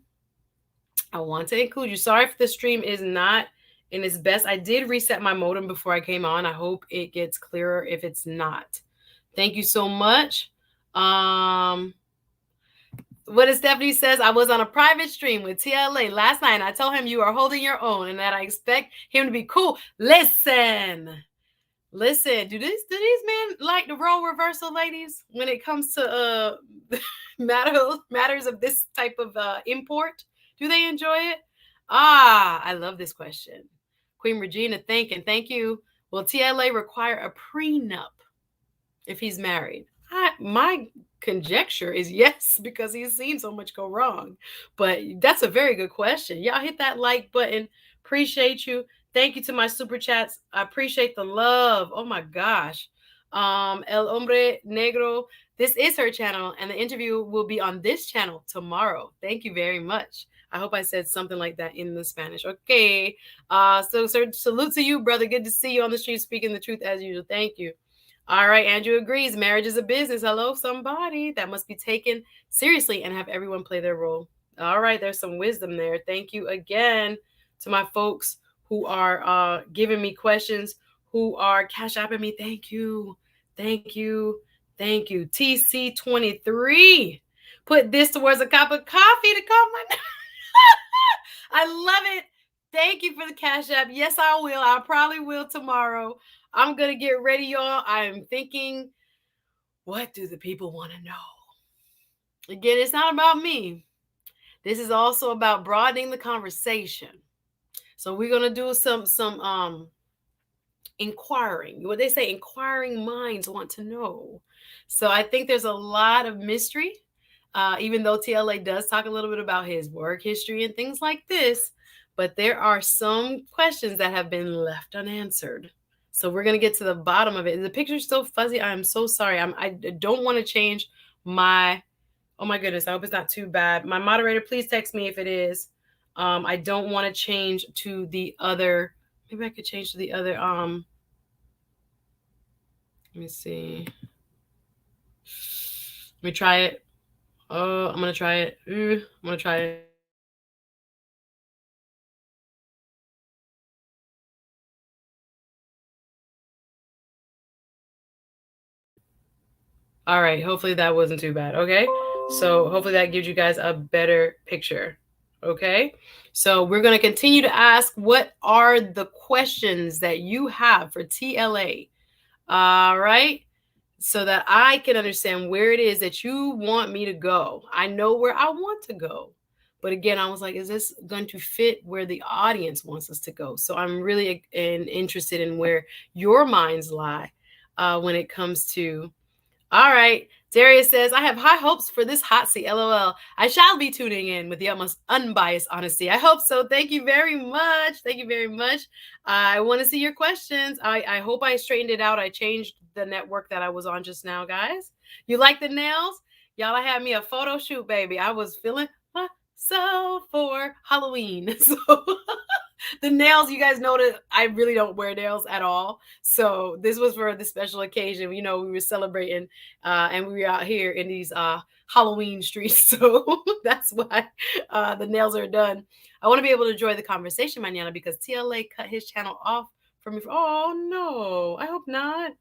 Speaker 1: I want to include you. Sorry if the stream is not in its best. I did reset my modem before I came on. I hope it gets clearer if it's not. Thank you so much. What is Stephanie says, I was on a private stream with TLA last night and I told him you are holding your own and that I expect him to be cool. Listen, do these men like the role reversal, ladies, when it comes to matters of this type of import? Do they enjoy it? I love this question. Queen Regina thank you. Will TLA require a prenup if he's married? My conjecture is yes, because he's seen so much go wrong. But that's a very good question. Y'all hit that like button. Appreciate you. Thank you to my super chats. I appreciate the love. Oh my gosh. El Hombre Negro. This is her channel, and the interview will be on this channel tomorrow. Thank you very much. I hope I said something like that in the Spanish. Okay. So sir, salute to you, brother. Good to see you on the street speaking the truth as usual. Thank you. All right, Andrew agrees. Marriage is a business. Hello, somebody. That must be taken seriously and have everyone play their role. All right, there's some wisdom there. Thank you again to my folks who are giving me questions, who are cash apping me. Thank you. Thank you. Thank you. TC23. Put this towards a cup of coffee to calm my I love it. Thank you for the cash app. Yes, I will. I probably will tomorrow. I'm going to get ready, y'all. I'm thinking, what do the people want to know? Again, it's not about me. This is also about broadening the conversation. So we're going to do some inquiring. What they say, inquiring minds want to know. So I think there's a lot of mystery, even though TLA does talk a little bit about his work history and things like this. But there are some questions that have been left unanswered. So we're going to get to the bottom of it. The picture's still fuzzy. I'm so sorry. I don't want to change my, oh my goodness, I hope it's not too bad. My moderator, please text me if it is. I don't want to change to the other, maybe I could change to the other, let me see. Let me try it. Oh, I'm going to try it. I'm going to try it. All right, hopefully that wasn't too bad. Okay, so hopefully that gives you guys a better picture. Okay, so we're going to continue to ask, what are the questions that you have for TLA? All right, so that I can understand where it is that you want me to go. I know where I want to go, but again, I was like, is this going to fit where the audience wants us to go? So I'm really interested in where your minds lie when it comes to. All right. Darius says, I have high hopes for this hot seat. LOL. I shall be tuning in with the utmost unbiased honesty. I hope so. Thank you very much. Thank you very much. I want to see your questions. I hope I straightened it out. I changed the network that I was on just now, guys. You like the nails? Y'all, I had me a photo shoot, baby. I was feeling myself for Halloween. So the nails, you guys know that I really don't wear nails at all. So this was for the special occasion. We were celebrating and we were out here in these Halloween streets. So that's why the nails are done. I want to be able to enjoy the conversation, Manana, because TLA cut his channel off for me. Oh, no, I hope not.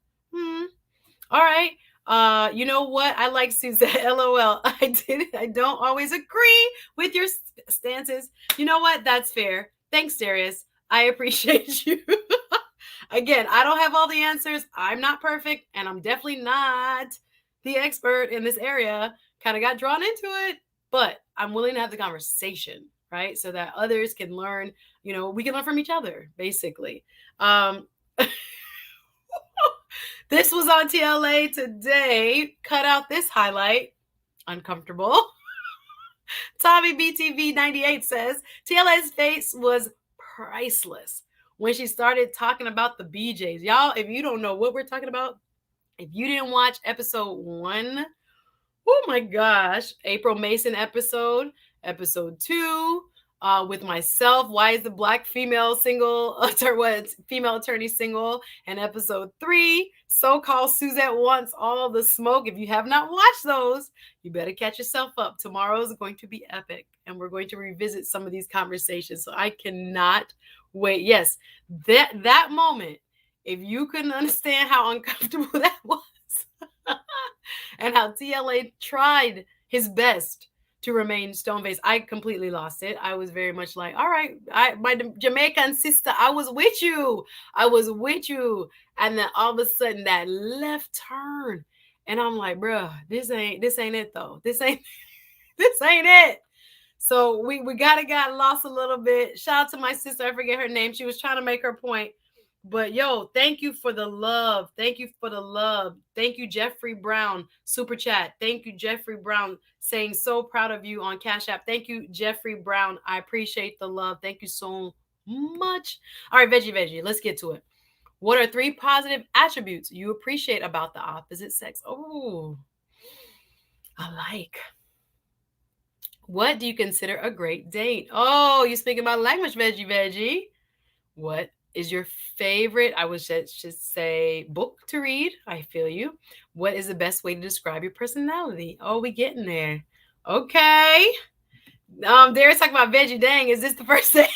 Speaker 1: All right. You know what? I like Suzette. LOL. I don't always agree with your stances. You know what? That's fair. Thanks, Darius. I appreciate you. Again, I don't have all the answers. I'm not perfect, and I'm definitely not the expert in this area. Kind of got drawn into it, but I'm willing to have the conversation, right? So that others can learn, we can learn from each other, basically. This was on TLA today. Cut out this highlight. Uncomfortable. Tommy BTV 98 says TLA's face was priceless when she started talking about the BJs. Y'all, if you don't know what we're talking about, if you didn't watch episode 1, oh my gosh, April Mason episode 2, with myself. Why is the black female single? What female attorney single? And episode 3, so-called Suzette wants all the smoke. If you have not watched those, you better catch yourself up. Tomorrow is going to be epic, and we're going to revisit some of these conversations. So I cannot wait. Yes, that moment. If you couldn't understand how uncomfortable that was. And how TLA tried his best to remain stone faced. I completely lost it. I was very much like, all right, my Jamaican sister, I was with you. I was with you. And then all of a sudden that left turn. And I'm like, bruh, this ain't it though. This ain't it. So we got lost a little bit. Shout out to my sister. I forget her name. She was trying to make her point. But yo, thank you for the love. Thank you for the love. Thank you, Jeffrey Brown, super chat. Thank you, Jeffrey Brown, saying so proud of you on Cash App. Thank you, Jeffrey Brown. I appreciate the love. Thank you so much. All right, veggie. Let's get to it. What are 3 positive attributes you appreciate about the opposite sex? Oh, I like. What do you consider a great date? Oh, you speaking about language, veggie. What is your favorite, I would just say, book to read? I feel you. What is the best way to describe your personality? Oh, we getting there. Okay. Derek's talking about veggie. Dang, is this the first thing?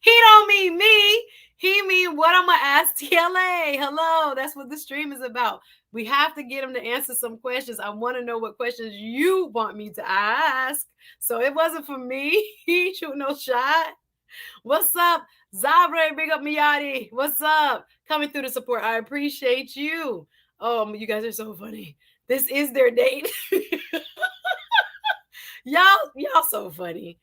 Speaker 1: He don't mean me. He mean what I'm gonna ask TLA. Hello, that's what the stream is about. We have to get him to answer some questions. I want to know what questions you want me to ask. So it wasn't for me. He shoot no shot. What's up, Zabre? Big up Miyadi. What's up? Coming through the support. I appreciate you. Oh, you guys are so funny. This is their date. y'all so funny.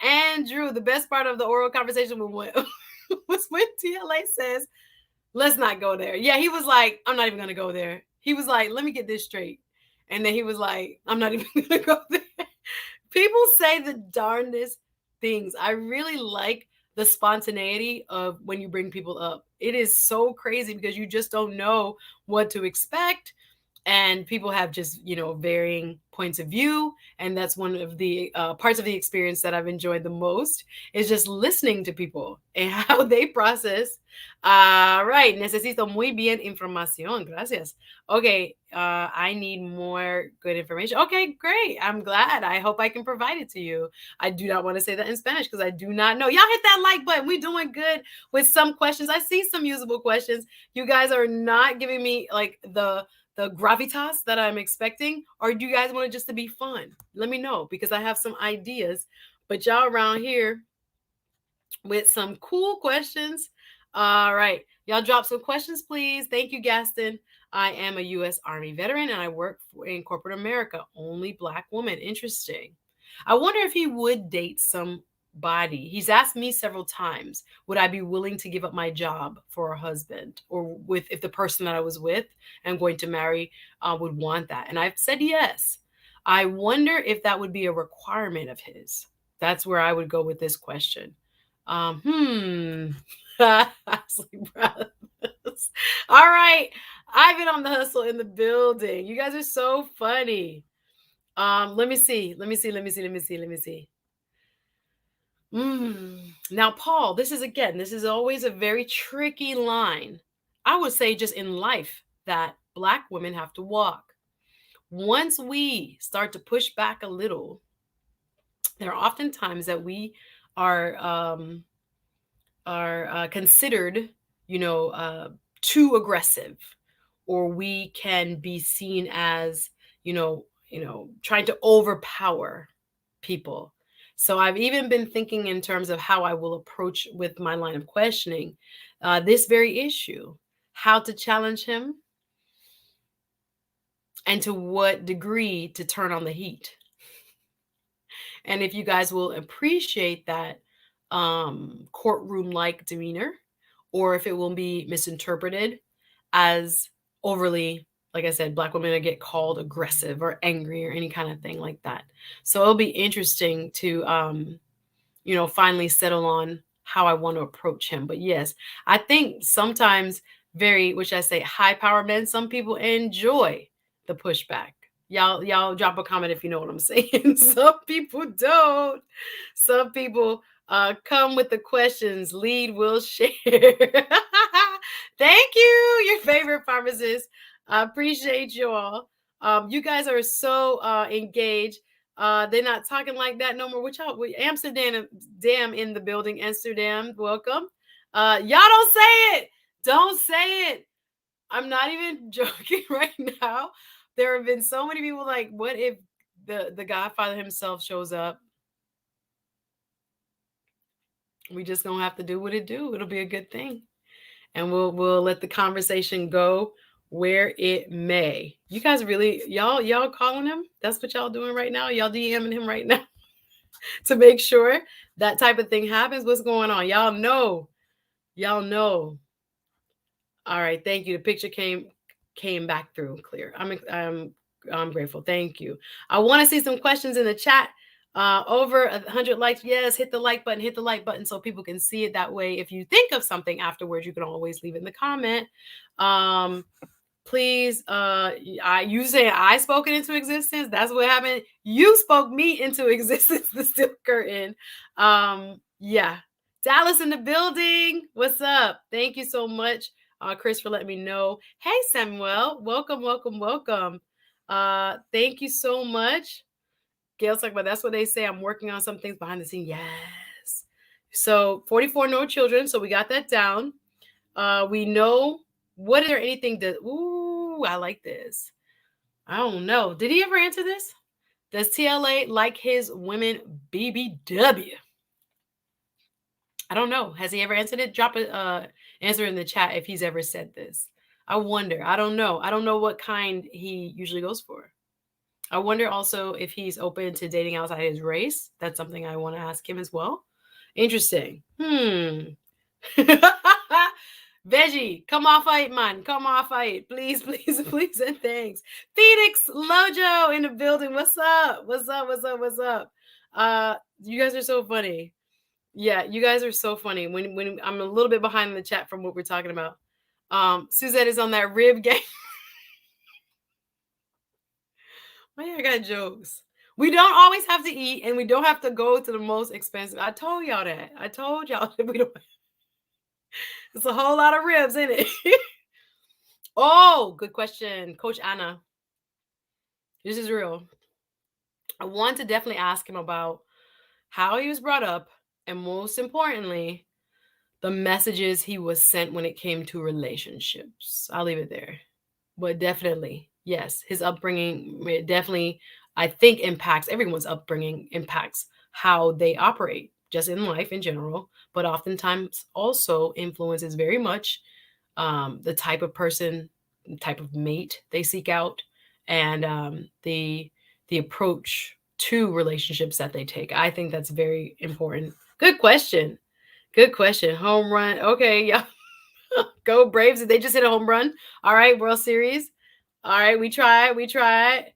Speaker 1: Andrew, the best part of the oral conversation was when TLA says, let's not go there. Yeah, he was like, I'm not even gonna go there. He was like, let me get this straight. And then he was like, I'm not even gonna go there. People say the darndest things. I really like the spontaneity of when you bring people up. It is so crazy because you just don't know what to expect. And people have just, varying points of view. And that's one of the parts of the experience that I've enjoyed the most, is just listening to people and how they process. Right. Necesito muy bien información. Gracias. Okay. I need more good information. Okay, great. I'm glad. I hope I can provide it to you. I do not want to say that in Spanish because I do not know. Y'all hit that like button. We're doing good with some questions. I see some usable questions. You guys are not giving me like the gravitas that I'm expecting, or do you guys want it just to be fun? Let me know, because I have some ideas. But y'all around here with some cool questions. All right, y'all drop some questions, please. Thank you, Gaston. I am a U.S. Army veteran and I work in corporate America. Only Black woman. Interesting. I wonder if he would date somebody. He's asked me several times, would I be willing to give up my job for a husband, or if the person that I was with and going to marry would want that. And I've said yes. I wonder if that would be a requirement of his. That's where I would go with this question. Sleep Brothers. All right. Ivan on the hustle in the building. You guys are so funny. Let me see. Now, Paul, this is always a very tricky line. I would say just in life that Black women have to walk. Once we start to push back a little, there are often times that we are considered, too aggressive, or we can be seen as, trying to overpower people. So I've even been thinking in terms of how I will approach with my line of questioning this very issue, how to challenge him, and to what degree to turn on the heat. And if you guys will appreciate that courtroom like demeanor, or if it will be misinterpreted as overly, like I said, Black women get called aggressive or angry or any kind of thing like that. So it'll be interesting to finally settle on how I want to approach him. But yes, I think sometimes which I say, high power men, some people enjoy the pushback. Y'all drop a comment if you know what I'm saying. Some people don't. Some people come with the questions. Lead will share. Thank you, your favorite pharmacist. I appreciate you all. You guys are so engaged. They're not talking like that no more. Which y'all, Amsterdam, damn, in the building. Amsterdam, welcome. Y'all don't say it. Don't say it. I'm not even joking right now. There have been so many people like, what if the Godfather himself shows up? We just gonna have to do what it do. It'll be a good thing, and we'll let the conversation go where it may. You guys really, y'all calling him? That's what y'all doing right now? Y'all DMing him right now to make sure that type of thing happens? What's going on? Y'all know. Y'all know. All right, thank you. The picture came back through clear. I'm grateful. Thank you. I want to see some questions in the chat. Over 100 likes. Yes, hit the like button. Hit the like button so people can see it that way. If you think of something afterwards, you can always leave it in the comment. Please, you say I spoke it into existence. That's what happened. You spoke me into existence. The steel curtain. Yeah. Dallas in the building. What's up? Thank you so much, Chris, for letting me know. Hey, Samuel. Welcome, welcome, welcome. Thank you so much. Gail's talking about, that's what they say. I'm working on some things behind the scenes. Yes. So 44 no children. So we got that down. We know. What is there anything that, ooh, I like this. I don't know. Did he ever answer this? Does TLA like his women BBW? I don't know. Has he ever answered it? Drop a answer in the chat if he's ever said this. I wonder. I don't know. I don't know what kind he usually goes for. I wonder also if he's open to dating outside his race. That's something I want to ask him as well. Interesting. Veggie, come off it, man. Come off it. Please, please, please, and thanks. Phoenix Lojo in the building. What's up? What's up? What's up? What's up? You guys are so funny. Yeah, you guys are so funny. When I'm a little bit behind in the chat from what we're talking about. Suzette is on that rib game. Why I got jokes? We don't always have to eat, and we don't have to go to the most expensive. I told y'all that. I told y'all that we don't. It's a whole lot of ribs, isn't it? Oh, good question, Coach Anna. This is real. I want to definitely ask him about how he was brought up, and most importantly, the messages he was sent when it came to relationships. I'll leave it there. But definitely, yes, his upbringing definitely, I think, impacts everyone's upbringing, impacts how they operate just in life in general, but oftentimes also influences very much the type of person, type of mate they seek out, and the approach to relationships that they take. I think that's very important. Good question. Good question. Home run. Okay, yeah. Go Braves. Did they just hit a home run? All right, World Series. All right, we tried. We tried.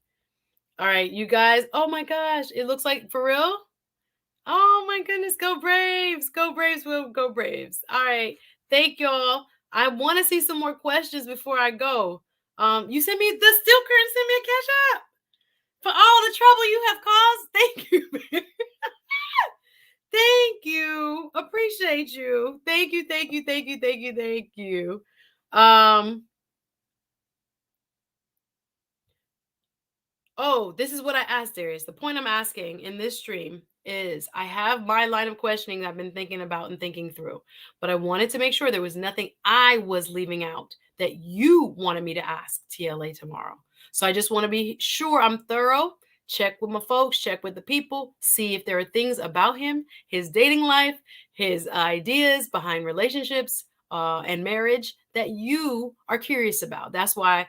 Speaker 1: All right, you guys. Oh my gosh, it looks like for real. Oh my goodness, go Braves. Go Braves. Will go Braves. All right. Thank y'all. I want to see some more questions before I go. You sent me the steel curtain, send me a cash app for all the trouble you have caused. Thank you. Thank you. Appreciate you. Thank you. Thank you. Thank you. Thank you. Thank you. Oh, this is what I asked, Darius. The point I'm asking in this stream is I have my line of questioning that I've been thinking about and thinking through, but I wanted to make sure there was nothing I was leaving out that you wanted me to ask TLA tomorrow. So I just want to be sure I'm thorough, check with my folks, check with the people, see if there are things about him, his dating life, his ideas behind relationships and marriage that you are curious about. That's why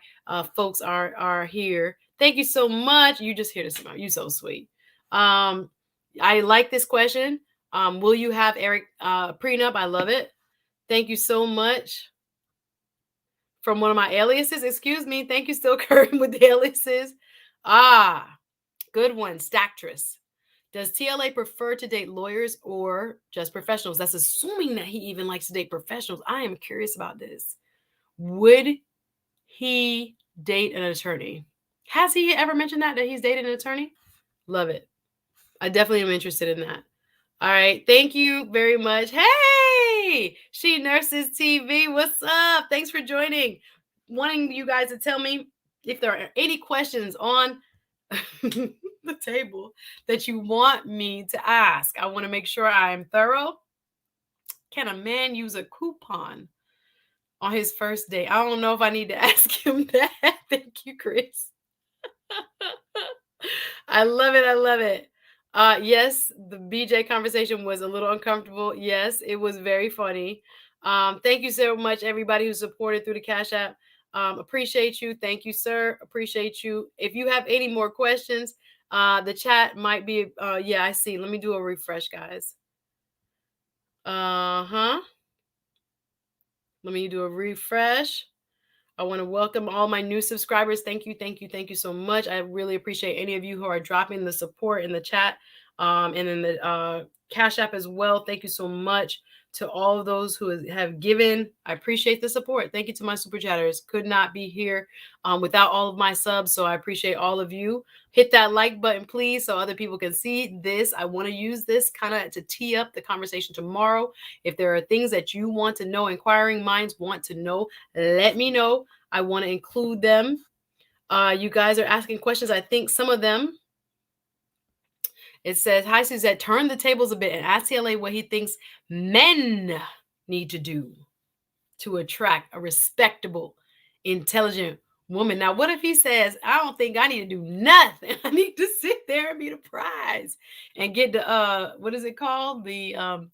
Speaker 1: folks are here. Thank you so much. You just here to smile. You so sweet. I like this question. Will you have Eric prenup? I love it. Thank you so much from one of my aliases. Excuse me. Thank you, Still Curry, with the aliases. Ah, good one. Stactress. Does TLA prefer to date lawyers or just professionals? That's assuming that he even likes to date professionals. I am curious about this. Would he date an attorney? Has he ever mentioned that he's dated an attorney? Love it. I definitely am interested in that. All right. Thank you very much. Hey, She Nurses TV. What's up? Thanks for joining. Wanting you guys to tell me if there are any questions on the table that you want me to ask. I want to make sure I'm thorough. Can a man use a coupon on his first date? I don't know if I need to ask him that. Thank you, Chris. I love it. I love it. Yes, the BJ conversation was a little uncomfortable. Yes, it was very funny. Thank you so much, everybody who supported through the Cash App. Appreciate you. Thank you, sir. Appreciate you. If you have any more questions, the chat might be. Yeah, I see. Let me do a refresh, guys. Let me do a refresh. I want to welcome all my new subscribers. Thank you, thank you, thank you so much. I really appreciate any of you who are dropping the support in the chat and in the Cash App as well. Thank you so much to all of those who have given. I appreciate the support. Thank you to my super chatters. Could not be here without all of my subs, so I appreciate all of you. Hit that like button, please, so other people can see this. I want to use this kind of to tee up the conversation tomorrow. If there are things that you want to know, inquiring minds want to know, let me know. I want to include them. You guys are asking questions. I think some of them. It says, hi, Suzette, turn the tables a bit and ask TLA what he thinks men need to do to attract a respectable, intelligent woman. Now, what if he says, I don't think I need to do nothing. I need to sit there and be the prize and get the, what is it called? The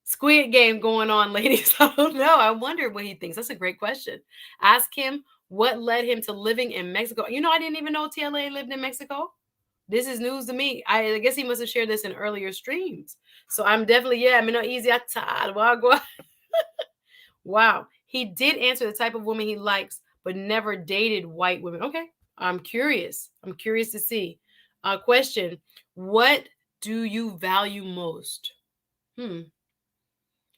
Speaker 1: Squid Game going on, ladies. I don't know. I wonder what he thinks. That's a great question. Ask him what led him to living in Mexico. You know, I didn't even know TLA lived in Mexico. This is news to me. I guess he must have shared this in earlier streams. So I'm definitely, yeah, I'm no easy at Wow. He did answer the type of woman he likes, but never dated white women. Okay. I'm curious. I'm curious to see. Question. What do you value most?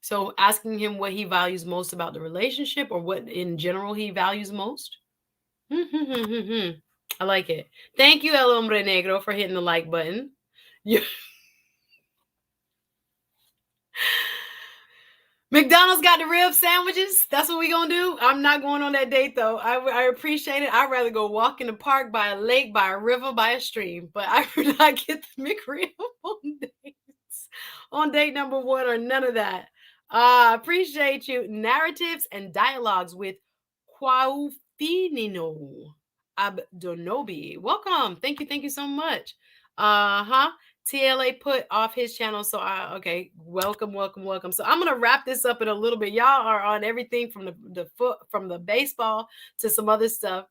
Speaker 1: So asking him what he values most about the relationship or what in general he values most. I like it. Thank you, El Hombre Negro, for hitting the like button. McDonald's got the rib sandwiches. That's what we gonna do. I'm not going on that date though. I appreciate it. I'd rather go walk in the park, by a lake, by a river, by a stream. But I would not get the McRib on dates. On date number 1 or none of that. Appreciate you. Narratives and dialogues with Quaufinino Abdonobi. Welcome. Thank you so much. TLA put off his channel. So okay, welcome. So I'm gonna wrap this up in a little bit. Y'all are on everything from the baseball to some other stuff.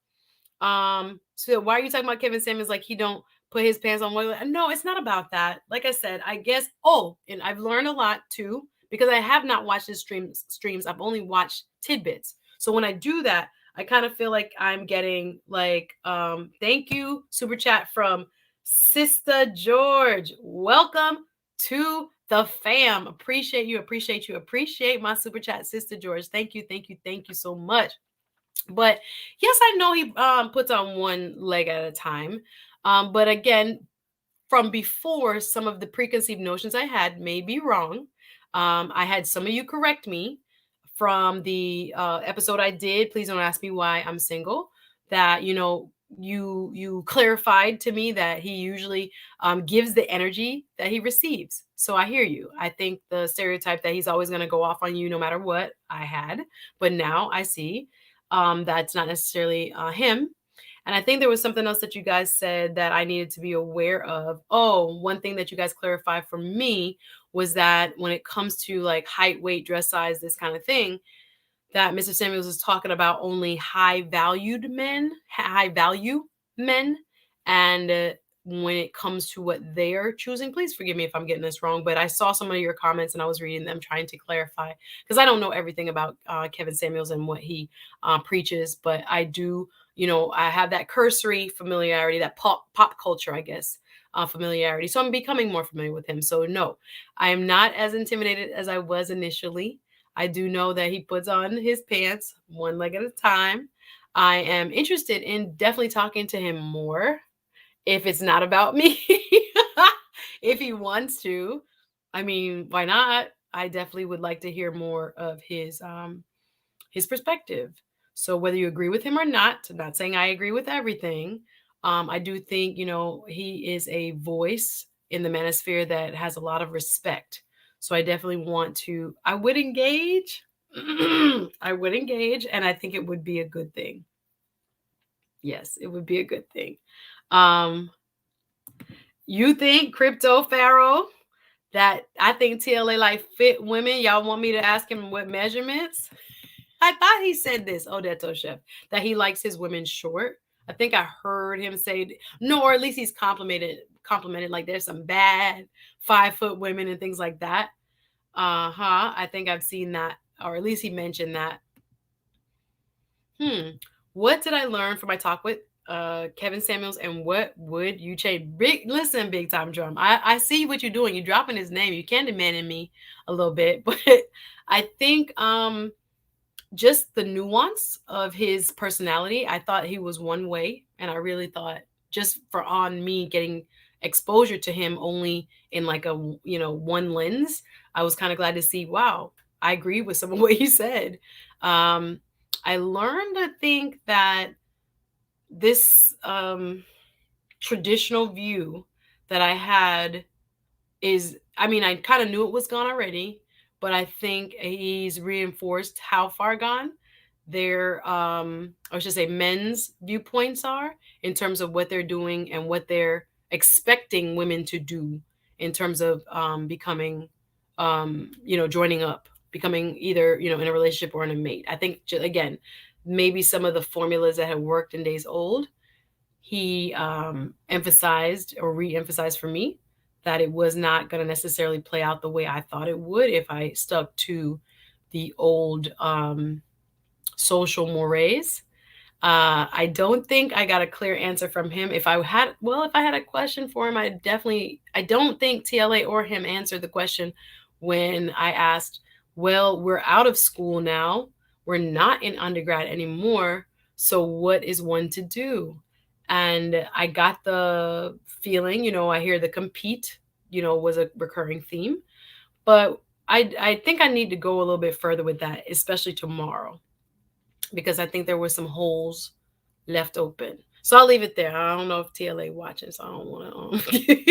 Speaker 1: So why are you talking about Kevin Samuels like he don't put his pants on? No, it's not about that. Like I said, I guess. Oh, and I've learned a lot too because I have not watched his streams. I've only watched tidbits. So when I do that, I kind of feel like I'm getting like, thank you, super chat from Sister George. Welcome to the fam. Appreciate you. Appreciate my super chat, Sister George. Thank you so much. But yes, I know he puts on one leg at a time. But again, from before, some of the preconceived notions I had may be wrong. I had some of you correct me from the episode I did. Please don't ask me why I'm single. That, you know, you clarified to me that he usually gives the energy that he receives. So I hear you. I think the stereotype that he's always going to go off on you no matter what I had. But now I see that's not necessarily him. And I think there was something else that you guys said that I needed to be aware of. Oh, one thing that you guys clarified for me was that when it comes to like height, weight, dress size, this kind of thing, that Mr. Samuels is talking about only high value men. And when it comes to what they're choosing. Please forgive me if I'm getting this wrong, but I saw some of your comments and I was reading them trying to clarify because I don't know everything about Kevin Samuels and what he preaches, but I do, I have that cursory familiarity, that pop culture, I guess, familiarity. So I'm becoming more familiar with him. So no, I am not as intimidated as I was initially. I do know that he puts on his pants one leg at a time. I am interested in definitely talking to him more if it's not about me. If he wants to. I mean, why not? I definitely would like to hear more of his perspective. So whether you agree with him or not, I'm not saying I agree with everything. I do think, he is a voice in the manosphere that has a lot of respect. So I definitely I would engage. I would engage, and I think it would be a good thing. Yes, it would be a good thing. Um, you think Crypto Pharaoh that I think TLA like fit women? Y'all want me to ask him what measurements? I thought he said this, Odeto Chef, that he likes his women short. I think I heard him say no, or at least he's complimented like there's some bad 5 foot women and things like that. I think I've seen that, or at least he mentioned that. What did I learn from my talk with Kevin Samuels, and what would you change? Listen, big time drum. I see what you're doing. You're dropping his name. You can demand in me a little bit, but I think just the nuance of his personality. I thought he was one way, and I really thought just for on me getting exposure to him only in like a one lens, I was kind of glad to see, wow, I agree with some of what he said. I learned to think that this traditional view that I had is, I mean, I kind of knew it was gone already, but I think he's reinforced how far gone their I should say men's viewpoints are in terms of what they're doing and what they're expecting women to do in terms of becoming joining up, becoming either in a relationship or in a mate. I think again, maybe some of the formulas that have worked in days old, he emphasized or re-emphasized for me that it was not going to necessarily play out the way I thought it would if I stuck to the old social mores. I don't think I got a clear answer from him. If I had a question for him, I don't think TLA or him answered the question when I asked, well, we're out of school now. We're not in undergrad anymore. So what is one to do? And I got the feeling, I hear the compete, was a recurring theme. But I think I need to go a little bit further with that, especially tomorrow, because I think there were some holes left open. So I'll leave it there. I don't know if TLA watching, so I don't want to.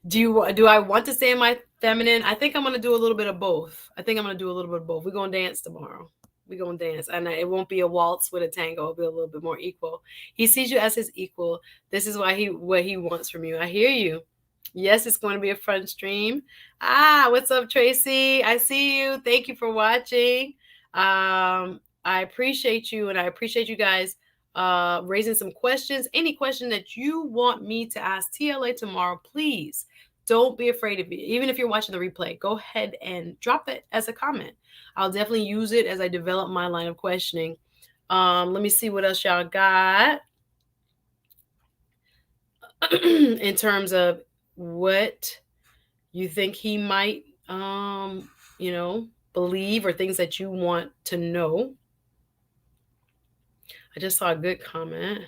Speaker 1: Do I want to say my feminine? I think I'm gonna do a little bit of both. We're gonna dance tomorrow. We're gonna dance, and it won't be a waltz with a tango. It'll be a little bit more equal. He sees you as his equal. This is what he wants from you. I hear you. Yes, it's going to be a fun stream. What's up, Tracy? I see you. Thank you for watching. I appreciate you, and I appreciate you guys raising some questions. Any question that you want me to ask TLA tomorrow, please don't be afraid of it. Even if you're watching the replay, go ahead and drop it as a comment. I'll definitely use it as I develop my line of questioning. Let me see what else y'all got in terms of what you think he might, believe, or things that you want to know. I just saw a good comment.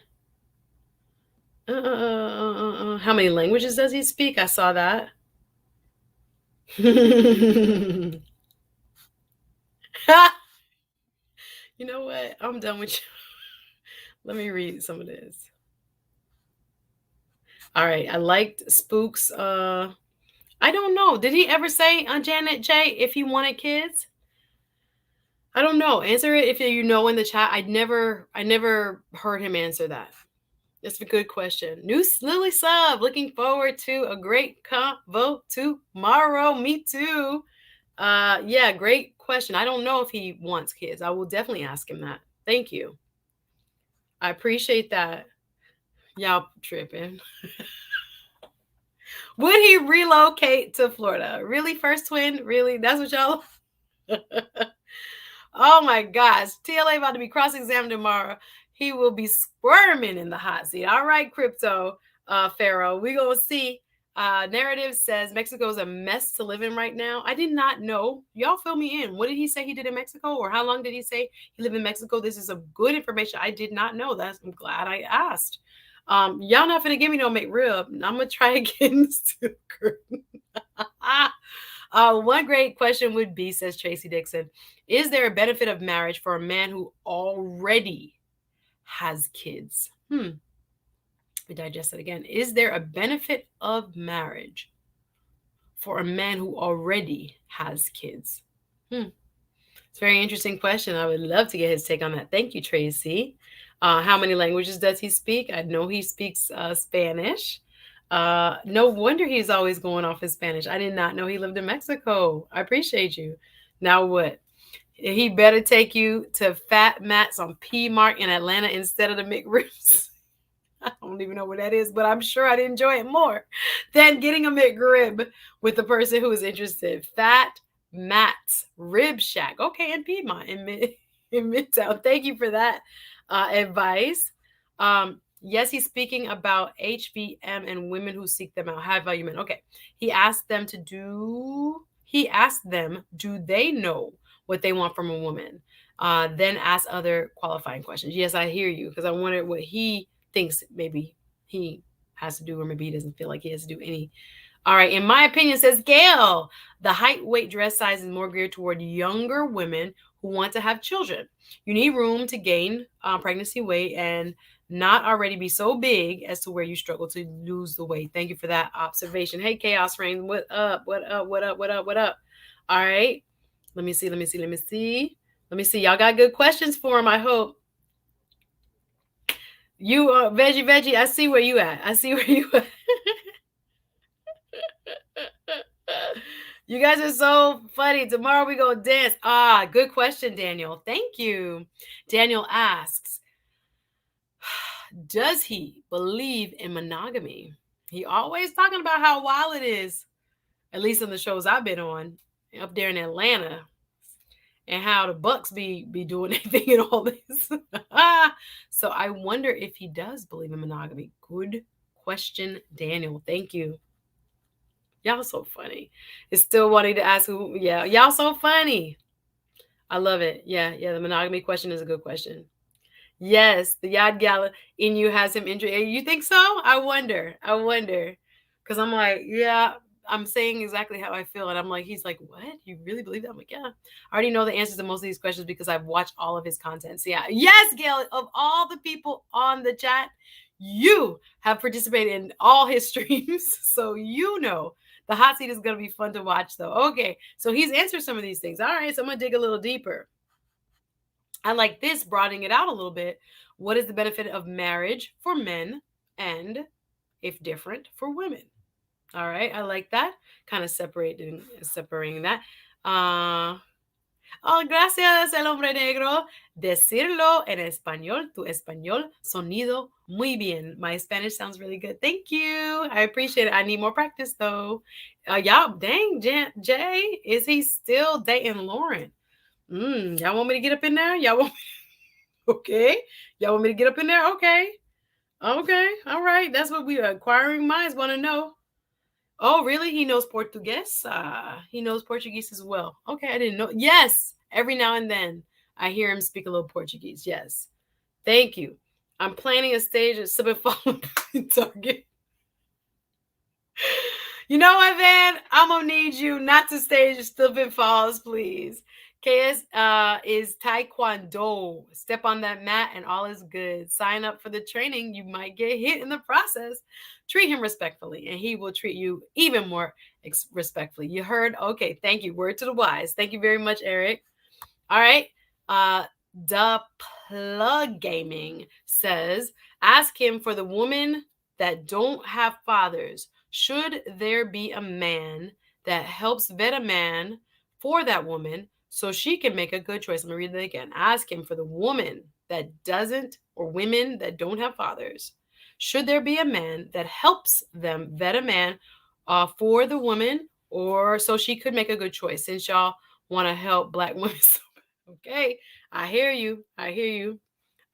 Speaker 1: How many languages does he speak? I saw that. You know what? I'm done with you. Let me read some of this. All right. I liked Spook's. I don't know. Did he ever say on Janet J if he wanted kids? I don't know. Answer it if you know in the chat. I never heard him answer that. That's a good question. New Lily sub. Looking forward to a great convo tomorrow. Me too. Yeah, great question. I don't know if he wants kids. I will definitely ask him that. Thank you. I appreciate that. Y'all tripping. Would he relocate to Florida? Really, first twin? Really? That's what y'all. Oh my gosh. TLA about to be cross-examined tomorrow. He will be squirming in the hot seat. All right, crypto Pharaoh. We gonna see. Narrative says Mexico is a mess to live in right now. I did not know. Y'all fill me in. What did he say he did in Mexico? Or how long did he say he lived in Mexico? This is some good information I did not know. I'm glad I asked. Y'all not finna give me no McRib. I'm gonna try again. One great question would be, says Tracy Dixon, is there a benefit of marriage for a man who already has kids? We digest it again. Is there a benefit of marriage for a man who already has kids? It's a very interesting question. I would love to get his take on that. Thank you, Tracy. How many languages does he speak? I know he speaks Spanish. No wonder he's always going off in Spanish. I did not know he lived in Mexico. I appreciate you. Now what? He better take you to Fat Matt's on P Mart in Atlanta instead of the McRibs. I don't even know what that is, but I'm sure I'd enjoy it more than getting a McRib with the person who is interested. Fat Matt's Rib Shack. Okay, in Piedmont, in Midtown. Thank you for that advice. Yes, he's speaking about HVM and women who seek them out, high value men. Okay, he asked them, do they know what they want from a woman? Then ask other qualifying questions. Yes, I hear you, because I wondered what he thinks maybe he has to do, or maybe he doesn't feel like he has to do any. All right, in my opinion, says Gail, the height, weight, dress size is more geared toward younger women who want to have children. You need room to gain pregnancy weight and not already be so big as to where you struggle to lose the weight. Thank you for that observation. Hey, Chaos Rain, what up? What up? What up? What up? What up? All right, let me see. Y'all got good questions for him, I hope. You veggie, I see where you at. You guys are so funny. Tomorrow we go dance. Good question, Daniel. Thank you. Daniel asks, does he believe in monogamy? He always talking about how wild it is, at least in the shows I've been on up there in Atlanta, and how the Bucks be doing anything and all this. So I wonder if he does believe in monogamy. Good question, Daniel. Thank you. Y'all so funny. It's still wanting to ask who. Yeah, y'all so funny. I love it. Yeah, the monogamy question is a good question. Yes, the Yad Gala in you has him injured. You think so? I wonder. Because I'm like, yeah, I'm saying exactly how I feel. And I'm like, he's like, what? You really believe that? I'm like, yeah. I already know the answers to most of these questions because I've watched all of his content. So yeah. Yes, Gail, of all the people on the chat, you have participated in all his streams. So you know the hot seat is going to be fun to watch though. Okay. So he's answered some of these things. All right. So I'm going to dig a little deeper. I like this, broadening it out a little bit. What is the benefit of marriage for men and, if different, for women? All right, I like that. Kind of separating that. Gracias, el hombre negro. Decirlo en español, tu español sonido muy bien. My Spanish sounds really good. Thank you. I appreciate it. I need more practice, though. Y'all, dang, Jay, is he still dating Lauren? Y'all want me to get up in there? Okay. Y'all want me to get up in there? Okay. All right. That's what we acquiring minds want to know. Oh, really? He knows Portuguese? He knows Portuguese as well. Okay, I didn't know. Yes, every now and then I hear him speak a little Portuguese. Yes. Thank you. I'm planning a stage at Slip and Fall in Target. You know what, Van? I'm going to need you not to stage Slip and Falls, please. KS is Taekwondo. Step on that mat and all is good. Sign up for the training. You might get hit in the process. Treat him respectfully, and he will treat you even more respectfully. You heard? Okay, thank you. Word to the wise. Thank you very much, Eric. All right. The Plug Gaming says, ask him for the women that don't have fathers. Should there be a man that helps vet a man for that woman so she can make a good choice? Let me read that again. Ask him for the woman that doesn't, or women that don't have fathers. Should there be a man that helps them vet a man for the woman, or so she could make a good choice, since y'all want to help Black women? Okay, I hear you. I hear you.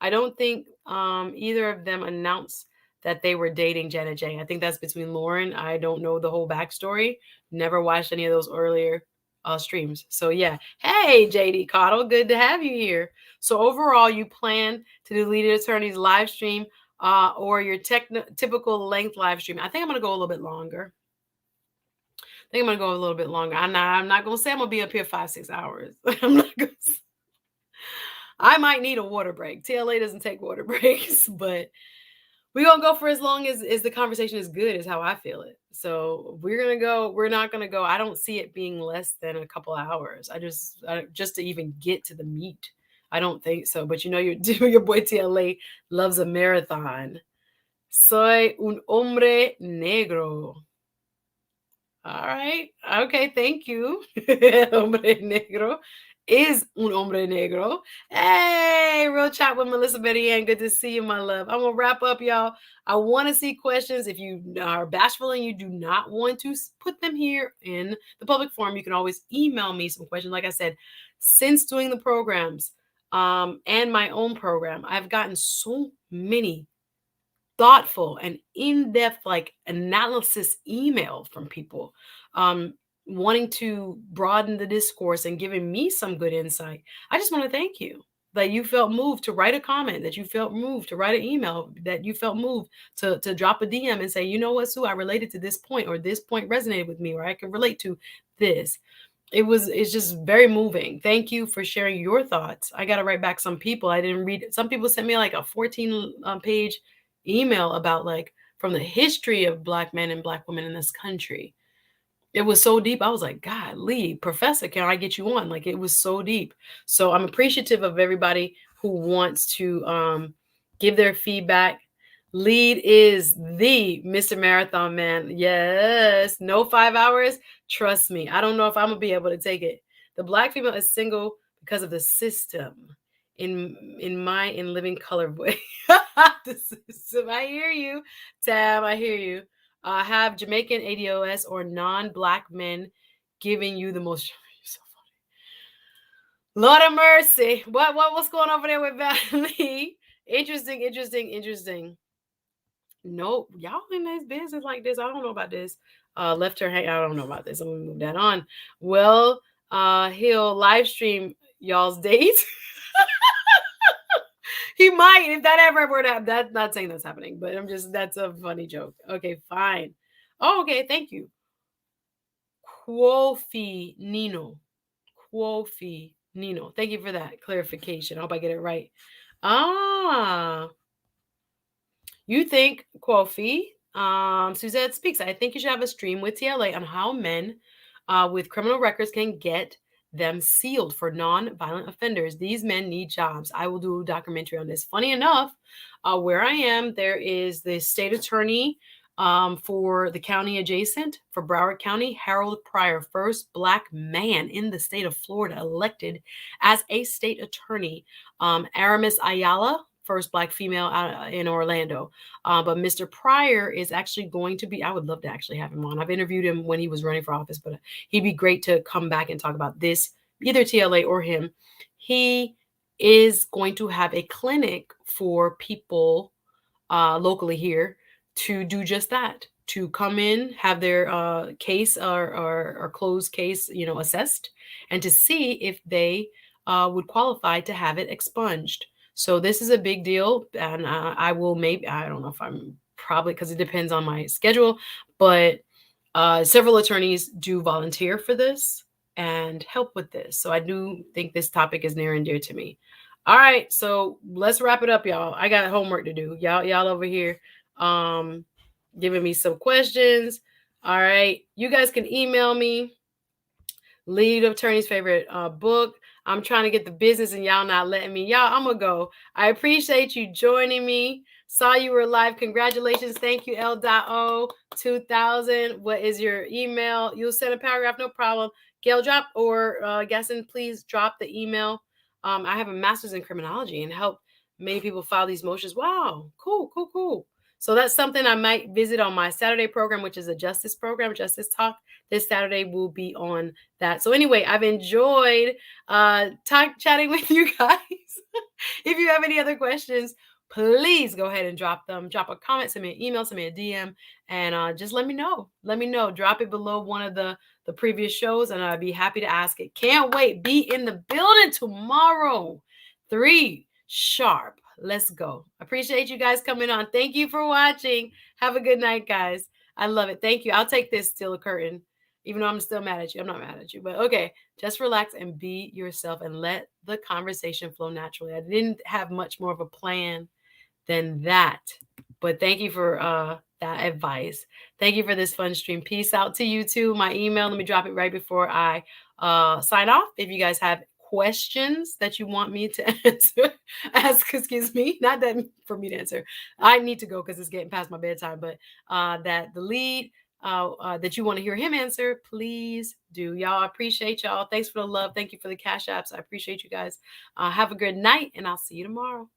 Speaker 1: I don't think either of them announced that they were dating Janet Jackson. I think that's between Lauren. I don't know the whole backstory. Never watched any of those earlier streams. So yeah. Hey, JD Cottle, good to have you here. So overall, you plan to do Lead Attorney's live stream or your typical length live stream. I think I'm gonna go a little bit longer. I think I'm gonna go a little bit longer. I'm not gonna say I'm gonna be up here 5-6 hours. I'm not gonna. I might need a water break. TLA doesn't take water breaks, but we're gonna go for as long as the conversation is good, is how I feel it. So we're gonna go. We're not gonna go. I don't see it being less than a couple hours. Just to even get to the meat. I don't think so. But you know, your boy TLA loves a marathon. Soy un hombre negro. All right. Okay. Thank you. Hombre negro is un hombre negro. Hey, real chat with Melissa Betty Ann. Good to see you, my love. I'm gonna wrap up, y'all. I want to see questions. If you are bashful and you do not want to put them here in the public forum, you can always email me some questions. Like I said, since doing the programs and my own program, I've gotten so many thoughtful and in-depth like analysis email from people wanting to broaden the discourse and giving me some good insight. I just want to thank you that you felt moved to write a comment, that you felt moved to write an email, that you felt moved to drop a DM and say, you know what, Sue, I related to this point, or this point resonated with me, or I can relate to this. It's just very moving. Thank you for sharing your thoughts. I got to write back some people. I didn't read. Some people sent me like a 14 page email about like from the history of Black men and Black women in this country. It was so deep. I was like, God, Lee, Professor, can I get you on? Like, it was so deep. So I'm appreciative of everybody who wants to give their feedback. Lead is the Mr. Marathon Man. Yes, no 5 hours. Trust me, I don't know if I'm gonna be able to take it. The Black female is single because of the system. In living color way. The system. I hear you, Tab. I hear you. Have Jamaican ADOS or non-Black men giving you the most. So funny. Lord of mercy. What's going on over there with Valley? Interesting. Nope, y'all in this business like this. I don't know about this. Left her hang. I don't know about this. I'm gonna move that on. Well, he'll live stream y'all's dates. He might, if that ever were to happen. That's not saying that's happening, but that's a funny joke. Okay, fine. Oh, okay, thank you. Quofi Nino. Quofi Nino. Thank you for that clarification. I hope I get it right. You think, Quofi, Suzette Speaks, I think you should have a stream with TLA on how men with criminal records can get them sealed for non-violent offenders. These men need jobs. I will do a documentary on this. Funny enough, where I am, there is the state attorney for the county adjacent, for Broward County, Harold Pryor, first Black man in the state of Florida elected as a state attorney. Aramis Ayala, first Black female in Orlando. But Mr. Pryor is actually going to be, I would love to actually have him on. I've interviewed him when he was running for office, but he'd be great to come back and talk about this, either TLA or him. He is going to have a clinic for people locally here to do just that, to come in, have their case or closed case, assessed, and to see if they would qualify to have it expunged. So this is a big deal, and I will I don't know if I'm probably, because it depends on my schedule, but several attorneys do volunteer for this and help with this. So I do think this topic is near and dear to me. All right, so let's wrap it up, y'all. I got homework to do. Y'all over here giving me some questions. All right, you guys can email me. Lead attorney's favorite book. I'm trying to get the business and y'all not letting me. Y'all, I'm going to go. I appreciate you joining me. Saw you were live. Congratulations. Thank you, L.O. 2000. What is your email? You'll send a paragraph, no problem. Gail, drop, or Gaston, please drop the email. I have a master's in criminology and help many people file these motions. Wow. Cool. So that's something I might visit on my Saturday program, which is a justice program, Justice Talk. This Saturday will be on that. So anyway, I've enjoyed chatting with you guys. If you have any other questions, please go ahead and drop them. Drop a comment, send me an email, send me a DM, and just let me know. Let me know. Drop it below one of the previous shows, and I'd be happy to ask it. Can't wait. Be in the building tomorrow. 3 sharp. Let's go. Appreciate you guys coming on. Thank you for watching. Have a good night, guys. I love it. Thank you. I'll take this Steel Curtain, even though I'm still mad at you. I'm not mad at you, but okay. Just relax and be yourself and let the conversation flow naturally. I didn't have much more of a plan than that, but thank you for that advice. Thank you for this fun stream. Peace out to you too. My email, let me drop it right before I sign off. If you guys have questions that you want me to excuse me, not that for me to answer. I need to go because it's getting past my bedtime, but that the lead that you want to hear him answer, please do. Y'all, I appreciate y'all. Thanks for the love. Thank you for the cash apps. I appreciate you guys. Have a good night, and I'll see you tomorrow.